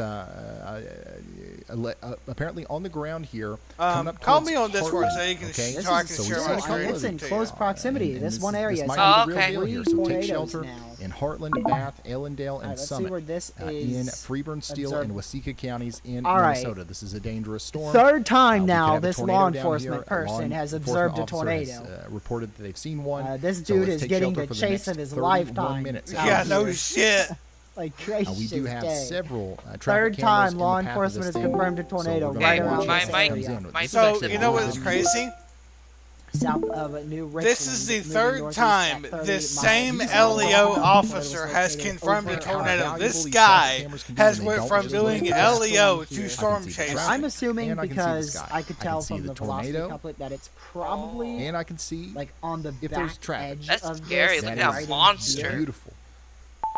apparently on the ground here. coming up Call towards me on Discord Hartland, so you can okay? This so I is can so we share just my wanna call screen. it It's in to you. close proximity. And This one this area might is be Oh, the real okay. deal here. three So take tornadoes shelter now. in Heartland, Bath, Allendale, and Alright, let's see Summit. where this in is Freeburn, Steele, and observed. Waseca counties in All right. Minnesota. This is a dangerous storm. Third time We could now have a this tornado law down enforcement here. A person law has enforcement observed a officer has, tornado. reported that they've seen one. This So dude let's is take getting shelter the for the chase next of his 31 lifetime. minutes. out Yeah, no here. shit. Like gracious We do have day. several traffic Third cameras time in law the path of enforcement this has thing. confirmed a tornado So we're right gonna around watch my- this as it my- comes area. in. my This is So actually you know a what's video. crazy? South of New Richland. This is the moving third northeast time at 30 this miles same east. LEO The officer tornado has was located confirmed a over tornado. How This valuable these guy traffic cameras can do has when they went don't from just doing look at the LEO storm to here. storm I can see the chasing. traffic. I'm assuming And I can see the because sky. I could I tell can see from the the velocity tornado. couplet that it's probably And I can see like on the if back there's traffic. edge That's of scary. this, Look at right that in monster. here. beautiful.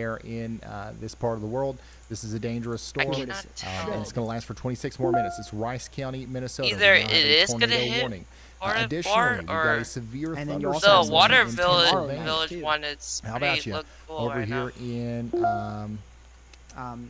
there in this part of the world. This is a dangerous storm, cannot and it's going to last for 26 more minutes. It's Rice County, Minnesota. Either We now have it a is gonna tornado hit warning. Florida Additionally, Fort, we've got or a severe And then you also the have thunderstorm Water in Village Pennsylvania. Village one is How pretty about you? look cool Over right here now. in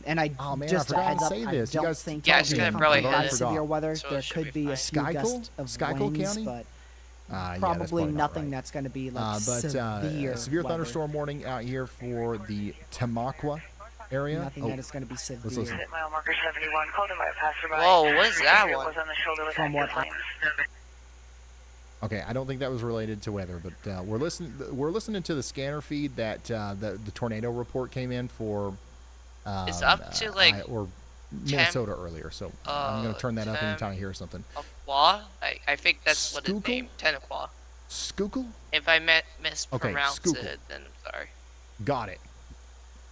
And I Oh, man, I just a forgot to heads up, say I this. You don't guys- think Yeah, it'll it's be gonna accompanied probably by hit it. severe weather. So it There should could be be a fine. few Schuylkill? gusts of Schuylkill winds, County? but that's probably not nothing right. that's going to be like But severe weather. thunderstorm warning out here for the Tamaqua area. Nothing that is going to be severe. let's listen. Mile marker 71, called in by a passerby. Whoa, what is that It one? was on the shoulder with From what active flames. Okay, I don't think that was related to weather, but we're listening to the scanner feed that the tornado report came in for. It's up to, like, or Minnesota earlier, so I'm gonna turn that up anytime I hear something. Aqua? I think that's what it's Schuylkill? named. Tennequa. Schuylkill? If I mispronounced Schuylkill. it, then I'm sorry. Got it.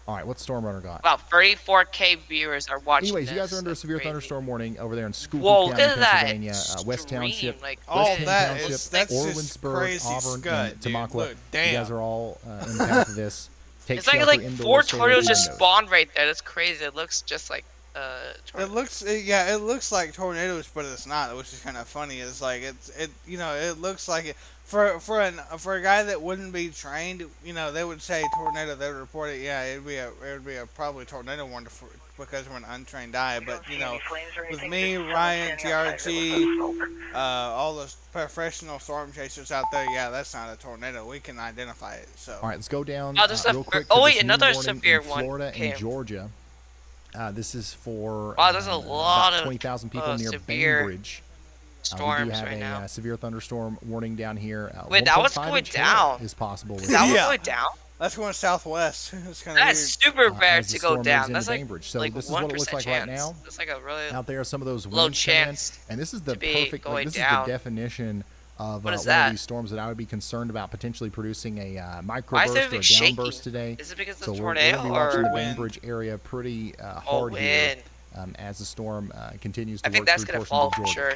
All right, what's Storm Runner got? About 34K viewers are watching. Anyways, you guys this. are under a That's severe crazy. thunderstorm warning over there in Schuylkill Whoa, County, look at that Pennsylvania, West stream, Township, like, All West Penn that Township, is that's just Orwinsburg, crazy Auburn, scut, and dude. Tamaqua. Look, You damn. guys are all in the path of this. Take It's like shelter 4 indoors, stay away tornadoes from just windows. spawned right there. That's crazy. It looks just like It looks like tornadoes, but it's not, which is kind of funny. It's like it looks like it for a guy that wouldn't be trained. They would say tornado. They would report it. Yeah, it would be a probably tornado warning because we're an untrained eye. But with me, Ryan, TRT, all the professional storm chasers out there, yeah, that's not a tornado. We can identify it. So. All right, let's go down Oh, there's real a- quick. oh, to wait, this new another warning severe in one Florida came. and Georgia. This is for Wow, there's a lot about of 20,000 people near severe Bainbridge. We do storms have right a now. severe thunderstorm warning down here. Wait, that was 1.5 going inch hail down. is possible. with That was Yeah. going down. That's going southwest. It's kind of That's super rare as the to go storm moves down. into That's like Bainbridge. So like this is 1% what it looks like chance. right now. That's like a really Out there, some of those low winds come in, chance and this is the to be perfect. going This down. is the definition of What is one that? of these storms that I would be concerned about potentially producing a Why is microburst or a everything shaking? downburst today. Is it because of So the we're going to tornado be watching the or wind? Bainbridge area pretty oh hard here wind? as the storm continues to I think work that's through gonna portions fall of for Georgia. sure.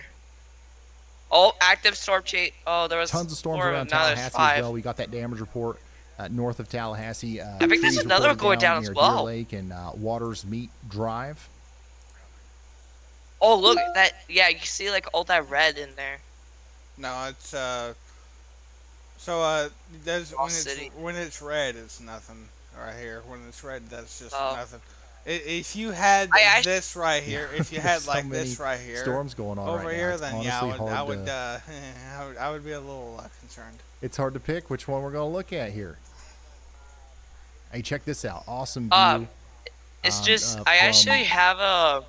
Oh, active storm chase. Oh, there was Tons of storms 4 around now there's Tallahassee 5. as well. We got that damage report north of Tallahassee. I think there's trees another reported going down as near well. Deer Lake and Waters Meat Drive. Oh, look at that. Yeah, you see like all that red in there. No, it's there's Lost City. when it's red, it's nothing right here. When it's red, that's just Oh. nothing. If you had I this right here, if you had So like many this right here storms going on over right here, now. It's then yeah, honestly I hard would to- I would be a little concerned. It's hard to pick which one we're going to look at here. Hey, check this out. Awesome view. It's just from, I actually have a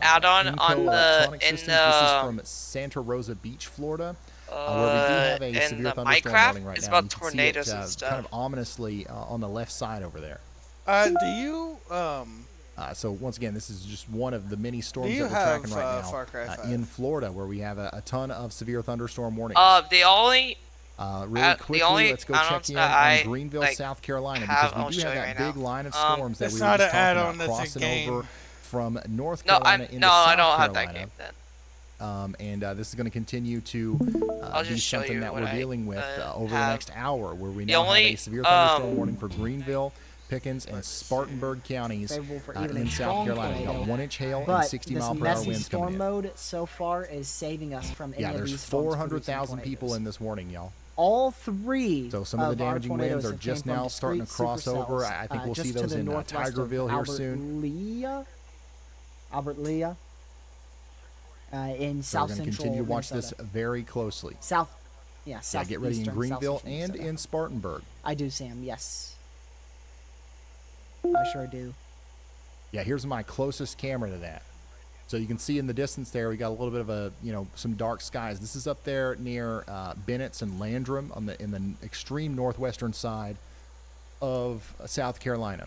add-on Inco on the Electronic in Systems. This is the from Santa Rosa Beach, Florida, where we do have a in severe the thunderstorm warning Minecraft. right It's now. about You can see it, tornadoes and stuff. kind of ominously on the left side over there. Do you So once again, this is just one of the many storms you that we're have, tracking right now Far Cry 5? in Florida, where we have a ton of severe thunderstorm warnings. the only Really the quickly, only let's go add-ons check in that on I, Greenville, like, South Carolina, have- because I'll we do show have you that right big now. line of storms that It's we were not just an talking add-on, about it's a crossing game. over from North no, Carolina into no, South I don't have Carolina. that game then. And this is going to continue to I'll be just show something you that what we're I, dealing with over the have. next hour, where we The now have only, a severe thunderstorm warning for Greenville, Pickens, and Spartanburg counties Favorable for even a in South strong Carolina. We got tornado. 1-inch hail and But 60 this mile per hour messy winds coming storm in. mode so far is saving us from any Yeah, of there's these storms producing 400,000 people tornadoes. in this warning, y'all. All three. So some of the our damaging tornadoes winds are have just came from now starting to discrete cross over. supercells, I think we'll just see to those the in northwest of Tigerville here soon. Albert Lea. In So we're south going to central continue to watch this Minnesota. very closely. South. Yeah, Yeah, south. get ready in Greenville and in Spartanburg. I do, Sam. Yes. I sure do. Yeah, here's my closest camera to that. So you can see in the distance there, we got a little bit of a, some dark skies. This is up there near Bennett's and Landrum in the extreme northwestern side of South Carolina.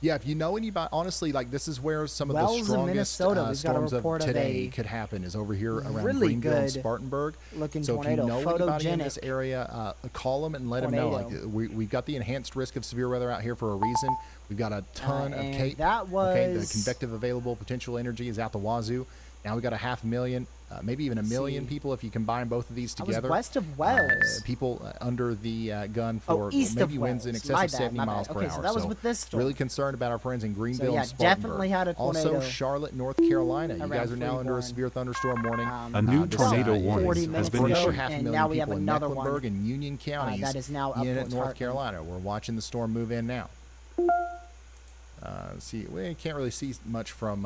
Yeah, if you know anybody, honestly, like this is where some of Wells the in strongest Minnesota, we've got a storms of report of today a could happen is over here around really Greenville and good Spartanburg. looking So if you tornado. know anybody in this Photogenic area, call them and let them know. Like tornado. we've got the enhanced risk of severe weather out here for a reason. We've got a ton of and Kate. that Okay, the was- convective available potential energy is out the wazoo. Now we got a 500,000, maybe even 1 million see. people if you combine both of these I was together. west of Wells. People under the gun for east maybe of winds in Wells. excess My of bad, 70 my miles bad. per Okay, hour. so that was with this storm. really concerned about our friends in Greenville yeah, and Spartanburg. definitely had a tornado Also, Charlotte, North Carolina. You around guys are now under a Freeborn. severe thunderstorm warning. A new This, tornado 40 warning has minutes been ago, for issued. half a and million now we have people in another Mecklenburg one and Union counties that is now up in towards North Hartman. Carolina. We're watching the storm move in now. See, we can't really see much from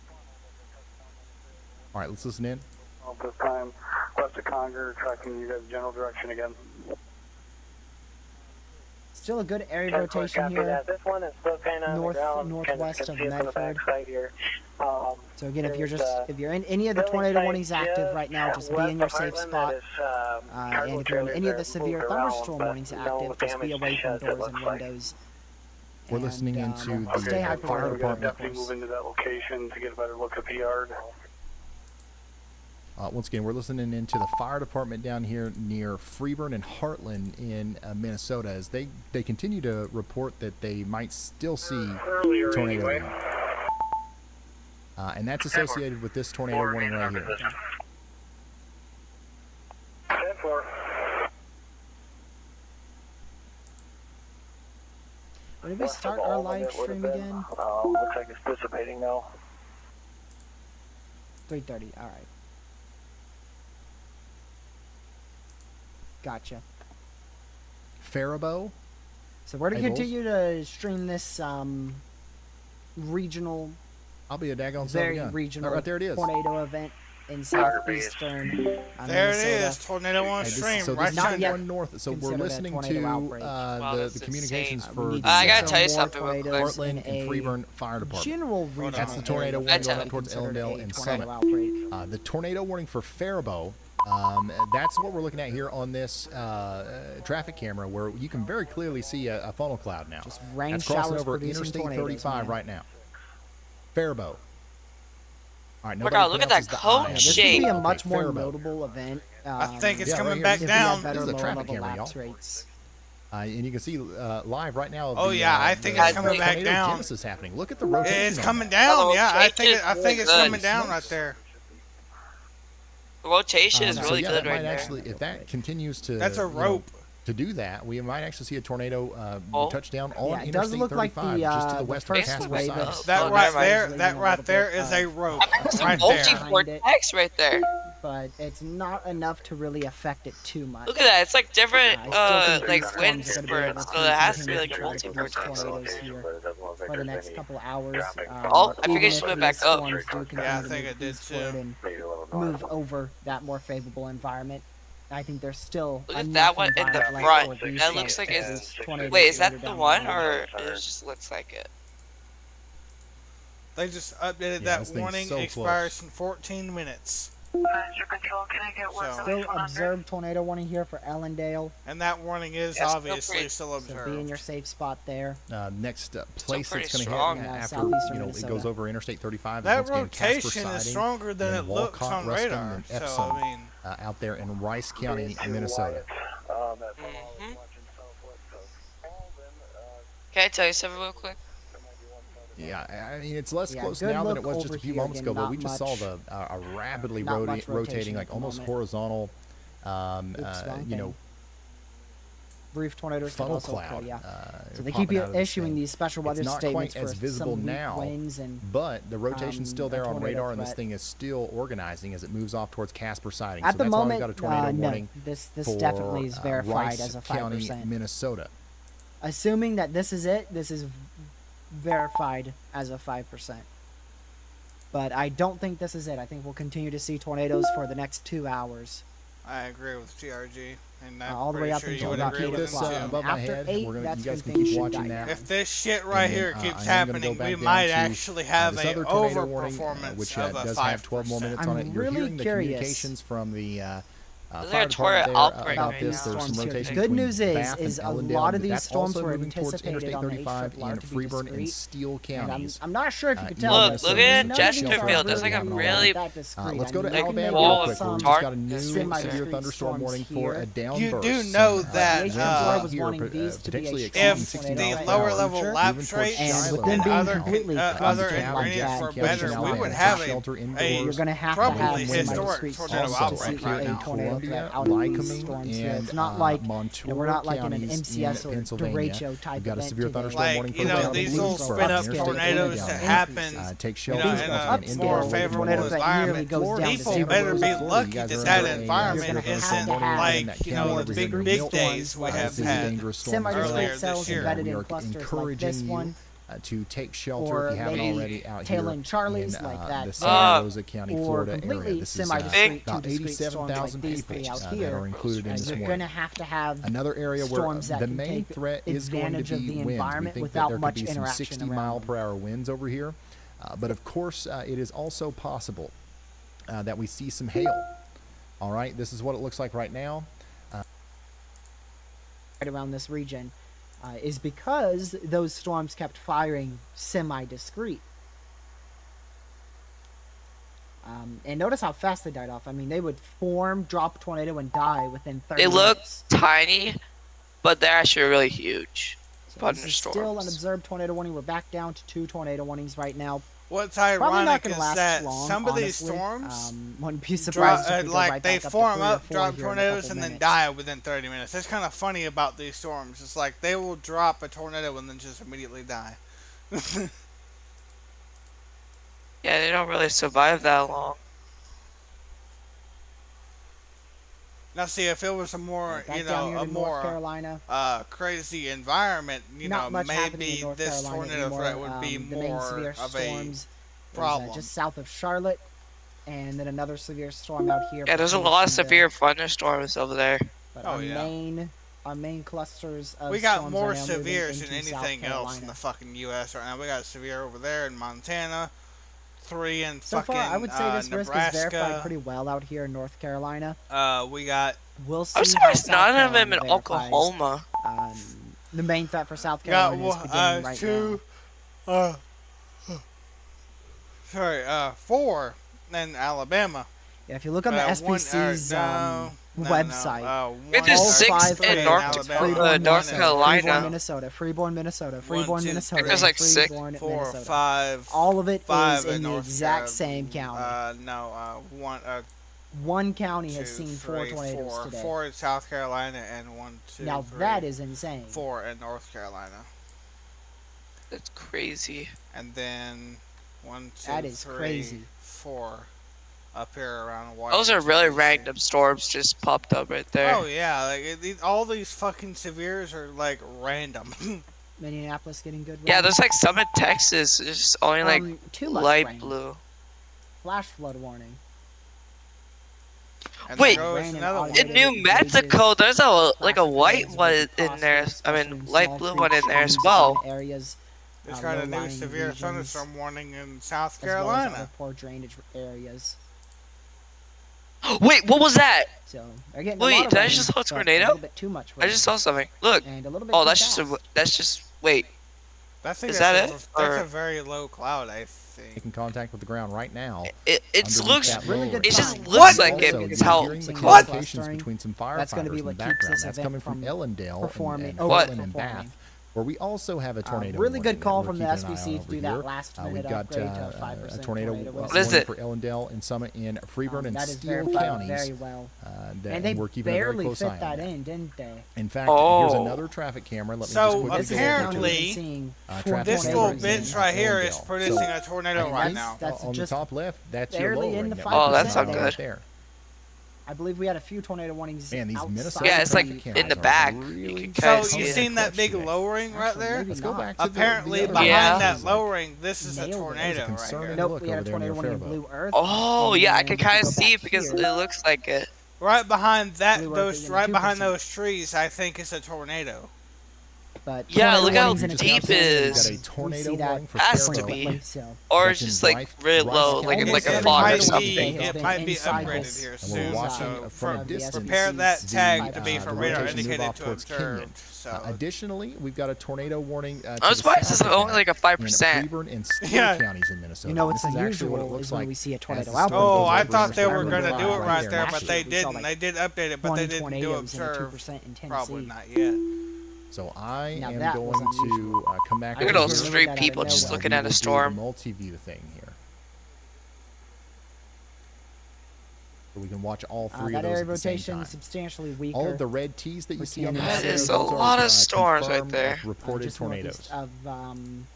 All right, let's listen in. This time, west of Conger, tracking you guys general direction again. Still a good area rotation here. This one is still kind of northwest of Medford. Here. So again, if you're in any of the tornado warnings active right now, just be in your safe spot. And if you're in any of the severe thunderstorm warnings active, just be away from doors and windows. We're listening into the stay hyper fire alert, department. Definitely move into that location to get a better look at the yard. Once again, we're listening into the fire department down here near Freeburn and Heartland in Minnesota as they continue to report that they might still see tornado warning. And that's associated with this tornado warning right here. 10-4. When did we start our live stream again? Looks like it's dissipating now. 3:30. All right. Gotcha. Faribault. So we're to Hey, Bulls. continue to stream this regional, I'll be a daggone very son of a gun. regional Right there it is. tornado event in southeastern There it Minnesota. is. Tornado on Hey, this- stream. so right this Not is yet one north. So we're considered a listening tornado to outbreak. Wow, the that's communications insane. for We need the I gotta some tell you more something real quick. tornadoes Heartland in and a Freeburn Fire Department. general regional That's the tornado area warning That's going towards considered Ellendale a and tornado Summit. outbreak. The tornado warning for Faribault, that's what we're looking at here on this traffic camera, where you can very clearly see a funnel cloud now. Just rain That's crossing showers over producing Interstate tornadoes, 35 man. right now. Faribault. All right, my nobody God, look at that pronounces the cone I. Yeah, this would shape. be a Okay, much more Faribault. notable event. I think it's Yeah, coming right back here. if we had down. better This is a low traffic level camera, lapse y'all. rates. And you can see live right now. Oh, yeah, I think it's the coming back tornado down. genesis happening. Look at the rotation. It's on coming that. down. The Yeah, I think rotation it's is really coming good. down right there. The rotation is So really yeah, good that right might there. actually, if that continues to That's a you know, rope. to do that, we might actually see a tornado Oh. touchdown on Yeah, it Interstate does look like 35, the, just to the the west of first Casper wave side. of That Oh, right never mind. there, Leaving that a right little there bit is a rope. That's a Right there. multi-vortex right there. but it's not enough to really affect it too much. Look at that. It's like different, I still think like these wind storms are gonna be able spurts. to So it has to be continue like a to try to produce multi-vortex. tornadoes here for the next couple of hours. Oh, I even figured if she went these back up. storms do continue Yeah, I to think move it did eastward too. and move over that more favorable environment. I think there's still Look at enough that one in the environment front. for these That looks storms like to it's- produce tornadoes Wait, is later that the down one, line. or it just looks like it? They just updated Yeah, that this thing's warning so expires close. in 14 minutes. Manager Control, can I get So- Still observed tornado warning here for Ellendale, And that warning is Yeah, still obviously pretty- still so be in your observed. safe spot there. Next place pretty that's going to strong. hit Yeah, after southeastern it Minnesota. goes over Interstate 35 is That once again Casper rotation is siding, stronger than then it looks Walcott, on Ruston, radar. and So, Epsom, I mean, out there in Rice County, Minnesota. Mhm. Can I tell you something real quick? Yeah, I mean it's less Yeah, close good now than look it was just a over few here. moments Again, ago, but we not just saw much- the a rapidly not much rotating, rotation like at the almost moment. horizontal, Oops, wrong you know, thing. Brief tornadoes could funnel also occur, cloud. yeah. So they popping keep out of this issuing thing. these special weather It's not statements quite as for visible some weak now, winds and but the rotation's still there a on tornado radar, and this threat. thing is still organizing as it moves off towards Casper siding. at so the that's moment, why we've got a tornado no, warning this for definitely is verified Rice as a County, 5%. Minnesota. Assuming that this is it, this is verified as a 5%. But I don't think this is it. I think we'll continue to see tornadoes for the next 2 hours. I agree with TRG, and I'm all the way pretty up sure until you would about agree 8 with This him o'clock. too. above my After head. 8, We're gonna, that's you guys when can things keep should watching die that. down. If this shit right And then, here keeps I am gonna go happening, we back might down to, actually have this a other tornado warning, overperformance which of a does 5%. have 12 more minutes on I'm it. You're really hearing the curious communications from the Is there fire a tornado department there outbreak about right this. now? There's some Storms here. rotation The good between news Bath is and a Ellendale, lot of but these that's storms also were moving towards anticipated Interstate on the 35 HRR in to be Freeburn and discreet. Steele And counties. I'm not sure if you could Even tell. Look, this, look but at none of these are Chesterfield. There's like a really really that discreet. Let's I go to mean, there Alabama may real be quick. some We just got a new semi-discreet severe thunderstorm storms warning here. for a downburst. You do know that, The uh, HRR was here, wanting these to be potentially a exceeding if 60 the miles per lower hour, level moving lapse towards rates And with Shiloh. them being other completely other clustered like ingredients that, were County, better, Alabama, we would take have shelter a indoors. you're going to have to probably have historic semi-discreet tornado storms to outbreak see right a now. tornado Columbia, threat out of these Lycoming, storms here. It's and not like Montour we're not like in an counties MCS in or Pennsylvania. derecho type We've got a event severe today. thunderstorm warning Like, for you know, down in these little Lewisburg, spin up Interstate tornadoes 30 that down. happen, Take you shelter know, once in again, a indoor more away from favorable windows. that environment. nearly goes down to People zero. better be Florida, lucky you guys that are that under a environment You're gonna isn't have to have like, you know, more the severe big storms. days we This have This is a had. dangerous storm. earlier Semi-discrete this cells year. embedded We in are clusters like encouraging this you one. to take shelter if you haven't maybe already out tail here end Charlie's in like that the there, Santa Rosa County, or Florida completely area. This is semi-discrete, about two discrete storms 87,000 like these people three out that here. are included in this You're warning. going to have Another area where storms that the can main take threat is going to advantage of be the winds. We environment think that without there could much be some interaction 60 around mile them. per hour winds over here. But of course, it is also possible that we see some hail. All right, this is what it looks like right now. Right around this region is because those storms kept firing semi-discrete. And notice how fast they died off. I mean, they would form, drop a tornado, and die within 30 They look minutes. tiny, but they're actually really huge. So this is still an thunderstorms. observed tornado warning. We're back down to 2 tornado warnings right now. What's Probably not ironic going is to last that long, some of these honestly. storms Wouldn't be drop, surprised if we go like right they back up to form 3 or up, 4 drop here in a tornadoes, couple and then minutes. die within 30 minutes. That's kind of funny about these storms. It's like they will drop a tornado and then just immediately die. Yeah, they don't really survive that long. Now, see, if it was a more, Back you down know, here a to North more Carolina. crazy environment, you Not know, much happening in maybe North this Carolina tornado anymore. threat would be The main more severe of a storms problem. is, just south of Charlotte, and then another severe storm out here. Yeah, there's a between lot of Jacksonville. severe thunderstorms over there. But Oh, our yeah. main clusters of We got storms more are now moving severes than into South anything else in Carolina. the fucking U.S. right now. We got severe over there in Montana, 3 in So fucking far, I would say this risk is verified Nebraska. pretty well out here in North Carolina. We got We'll see I'm how surprised South none of them Carolina in verifies. Oklahoma. The main threat for South got Carolina is beginning right 2, now. 4 in Alabama. Yeah, if you look on the SPC's website, It is all 6 5 in are North Freeborn, North Minnesota, Carolina. Freeborn, Minnesota, Freeborn, Minnesota, Freeborn, 2, Minnesota, There's like 6, Freeborn, 4, Minnesota. 5. All of it 5 is in the North exact Carolina. same county. No, 1, One county 2, has seen 4 3, tornadoes 4. today. 4 in South Carolina and 1, 2, Now 3, that is insane. 4 in North Carolina. That's crazy. And then 1, 2, That is 3, crazy. 4 up here around White. Those are really random storms just popped up right there. Oh yeah, like all these fucking severes are like random. Minneapolis getting good Yeah, rain. there's like some in Texas. It's just only like too much light rain. blue. Flash flood warning. And Wait, there goes Rain and another one. automated In New Mexico, there's a like a Flash white floods one will be in there. possible, I especially mean, in light small blue one in creeks, there as streams, well. Areas, There's got a new low-lying severe regions, thunderstorm warning in South as well as other Carolina. poor drainage areas. Wait, what was that? So they're getting Wait, a lot of did I rain, just saw a but tornado? A little bit too much rain. I just saw something. Look. And a little bit Oh, too that's just fast. that's just wait. I think Is that's that a, it, That's or- a very low cloud, I think. Making contact with the ground right now. It underneath looks that really lower. good it just sign. looks What? like it. Also, It's you're how hearing the What? communications between some firefighters That's gonna be in the what keeps background. this That's event coming from from Ellendale performing- and What? Portland and Bath, where we also have a tornado. Really good warning that call we're from the keeping an eye SPC on to over do that here. last We've minute got upgrade to a a 5% tornado risk. What is warning it? for Ellendale and Summit in Freeburn and That is Steele verified counties. very well. That And they we're keeping a very barely close eye fit on that that. in, didn't they? In fact, Oh. here's another traffic camera. Let me So, just quickly This is go a over county to we've it. been seeing Traffic four This tornadoes little tornadoes bitch in. right here is Ellendale. producing So, a tornado and right that's- now. that's on the just top left, that's your barely lowering in the that 5% Oh, that sounds right good. there. I believe we had a few tornado warnings. Man, these outside Minnesota Yeah, it's like the- cameras in the are back. really You can So kind of you see it. seen that big today. lowering right Actually, there? maybe Let's go not. back to Apparently the other behind Yeah. that lowering, this is a Nailed it. tornado There's a right concerning here. Nope, look we had a over there near tornado warning in Faribault. Blue Earth. Oh and yeah, I then can if you kind of go see it back because here, it looks like it. Right behind that, Blue Earth those is in right the behind 2%. those trees, I think is a tornado. But Yeah, tornado look how warnings in a deep couple it areas, is. We've got a tornado we see that warning for Has to Faribault. be. frequently, so. Or That's it's just in like Rice- really Rice low, County. like And like it a fog or might something. be, has it been might be inside upgraded this here And we're soon. watching So from a the distance. prepare that SPC's tag to be the for radar rotation move indicated off to towards Kenyon. observed. So Additionally, we've got a tornado warning. To I'm the surprised south it's of only that like a in 5%. Freeburn and Steele Yeah. counties in Minnesota. You know what's This is actually unusual what it looks is when like we see a as tornado the outbreak. storm oh, goes I over thought the they were Freeburn gonna Drive do it right there, Last but year. they We saw, didn't. like, They did update it, but 20 they didn't do tornadoes and a observe. 2% in Tennessee. Probably not yet. So I Now am that going was to unusual. come back. I Look at over all here, those just street remembered that people out of just nowhere. looking we at will a do storm. the multi-view thing here. So we can watch all three of That those area at the same rotation time. is substantially weaker. All of the red T's that you We see on the can't map, That there, is a those are, lot of storms right confirmed, there. Reported just tornadoes. northeast of,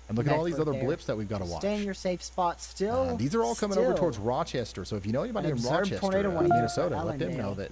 And look at all these Medford other there. blips that we've got to watch. Stay in your safe spot. Still, These are all coming over still towards Rochester. So if you know anybody an in observed Rochester, tornado warning here for Minnesota, let them know Ellendale. that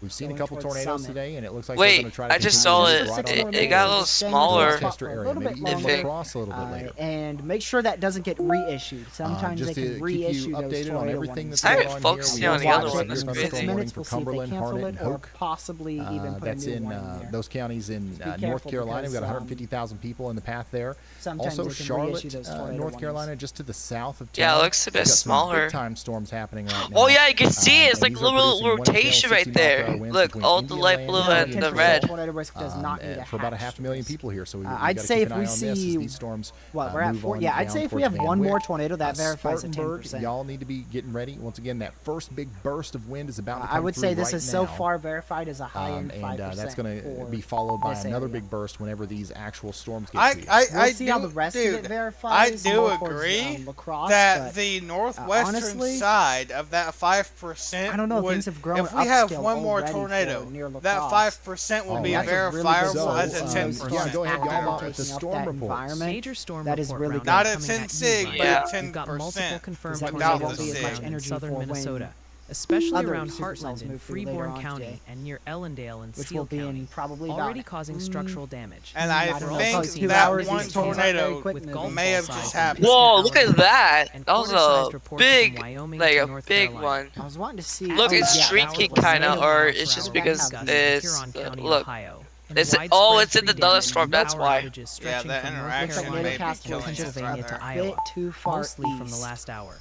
We've seen a going couple towards tornadoes Summit. today, and it looks like Wait, they're going to try to I just continue saw to it. move right Six on It tornadoes got a little extend smaller. across Rochester for a area. little Maybe bit even longer. move across a little bit later. And make sure that doesn't get reissued. Sometimes Just they to can keep reissue you those updated on tornado everything warnings. that's I going haven't on focused here. on We the watch other it one. here That's from crazy. 6 warning minutes, for we'll see if they Cumberland, cancel Harnett, it and or Hoke. possibly even put That's a new in warning there. those counties in North careful Carolina. We've got because, 150,000 people in the path there. Sometimes Also, they can Charlotte, reissue those tornado North warnings. Carolina, just to the south of town. Yeah, it looks a bit We've got some smaller. big-time storms happening right now. Oh yeah, you can see it. It's and like these a are little producing 1 to rotation 60 right mile per there. hour winds Look, between all the light Indian blue Land, and the 10% red. tornado risk does not need a for about a hatch half to a million risk. people here. So we I'd gotta say keep if an we eye on this as see- these storms. What, we're at move 4? on Yeah, I'd down say if we towards have one Van more Wyck. tornado, that verifies at Spartanburg, 10%. y'all need to be getting ready. Once again, that first big burst of wind is about to come I would through say this right is so now. far verified as a high-end 5%. And that's going to for be followed by this another area. big burst whenever these actual storms get I to you. We'll see do, how the rest dude, of it verifies. I do more towards, agree La Crosse, that but the northwestern honestly, side of that 5%. I don't know, would, things have grown if we have upscale one more already for tornado, near La that Crosse. 5% will Oh, be that's a really good verifiable zone. as a So, 10%. yeah, go ahead, y'all After about the taking up storm that reports. environment, Major storm that is report really round good. Not coming at 10 you, sig, Ryan. but Yeah. at We've got multiple 10%. confirmed Because that without tornadoes the on sig. the ground in energy southern for when Minnesota, especially other around supercells Heartland and move through later Freeborn on County today, and near Ellendale and which Steele will be County, in probably already about, causing structural damage. And I I don't know, think probably 2 that hours, one these storms are tornado very quick with moving. Gulf may have Ball just size happened. from Whoa, Pisgah, look at Alabama, that. and That was quarter-sized a reports from big, Wyoming like to a North big Carolina. one. I was wanting to see. Look, oh, it's yeah, streaking that was kinda, tornado or miles it's per just hour. because That has it's Huron County, look. Ohio, and It's widespread it's in the tree Dust damage Storm, and that's power why. outages stretching that from North interaction Carolina may be to killing us Pennsylvania further. to a Iowa, bit too far mostly from the east. last hour.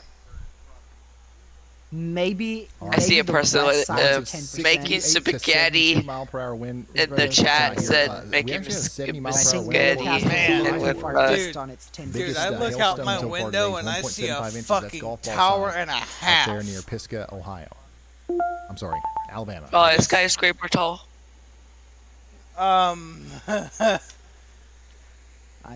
Maybe I see maybe a the person west with, side of uh, 10%. making 68 to spaghetti 72 mile per hour wind in the very chat high here. said We making actually have 70 mile I per hour think wind spaghetti force Newcastle Man, is and too with far rice. east on its 10%. Dude, biggest, I look out hailstone my so far window today and is I see 1.75 a inches. That's fucking golf ball tower size and a up half. there near Pisgah, Ohio. I'm sorry, Alabama. Oh, it's skyscraper tall.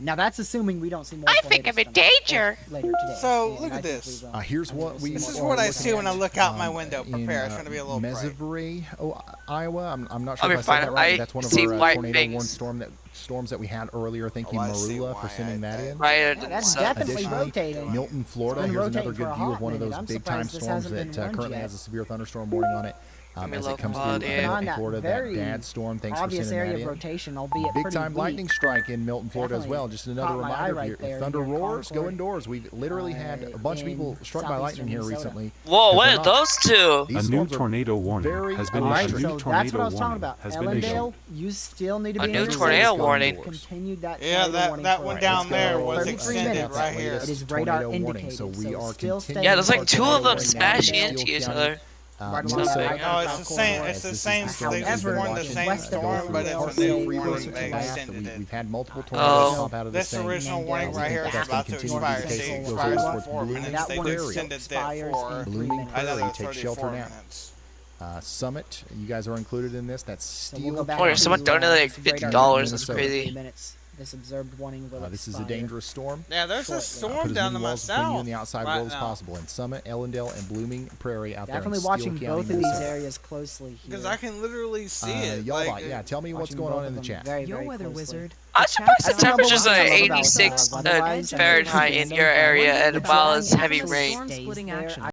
Now that's assuming we don't see more. I think I'm in tornadoes danger. later today. So, and look I at think this. we will. Here's what we This is are what I looking see when I at, look out my window. in, Prepare, it's gonna be a little bright. Mesivray, Iowa. I'm not sure I'll if I be said fine. that right. I But that's one of see our white tornado warned things. storms that we had earlier. Thank you, Oh, I see Marula, why for sending I that did. in. Brighter Yeah, than that's the sun. definitely Additionally, rotating. Milton, Florida. been Here's another rotating for good a view of hot one of minute. those I'm big time surprised this storms hasn't that been warned currently yet. has a severe thunderstorm warning on it. me As low it comes through quality. Milton, On that Florida, that very dad storm. Thanks for obvious sending area that of in. rotation, albeit Big pretty time weak. lightning strike in Milton, Florida as Definitely well. Just another caught my eye reminder right here. there If thunder near roars, go Concord, indoors. We've literally had a bunch of people in struck by lightning here southeastern recently. Whoa, 'cause what they're are not- those two? These A new storms are tornado warning very has been Alright, issued. A so new that's what I tornado was talking warning about. has been issued. Ellendale, you still need to A be new in your tornado safe zone. warning. Continued that Yeah, tornado warning that for one us. down there go was 33 extended minutes. right here. It is radar Tornado warning, indicated, so we are still continuing Yeah, there's like our two tornado of them warning now in smashing Steele into each County, other. Right Minnesota. alongside No, it's the Falcon same. Road. It's the This is same. the storm They that just we've been warned the watching, same west of storm, Baltimore, but it's I'll a say new Freeborn warning. to They the left. extended it. We've had multiple Oh. tornadoes pop out of This this thing. original warning right here is That's about gonna to continue to be expire. the case. It It goes expires over in towards 4 Blooming minutes. That They one Prairie. extended that expires for in 3 Blooming minutes. Prairie, another take 34 shelter now. minutes. Summit, you guys are included in this. That's So we'll Steel go back Oh, yeah, to, someone donated like some radar $50. That's Minnesota. crazy. 3 minutes. This observed warning will This is a expire. dangerous storm. Yeah, there's a Shortly. storm Put as down many to my walls between you south and the outside right world as now. possible. In Summit, Ellendale, and Blooming Prairie out Definitely there in watching Steele County, both of these Minnesota. areas closely here. Because I can literally see it. Y'all, Like, yeah, tell me what's Watching going both on in of the them chat. very, Yo, very Weather closely. Wizard. I'm The surprised chat the That's number temperature's one like I love about, 86 weather-wise. Fahrenheit in your area and Don't while go it's heavy actually rain. Storm splitting stays there. action.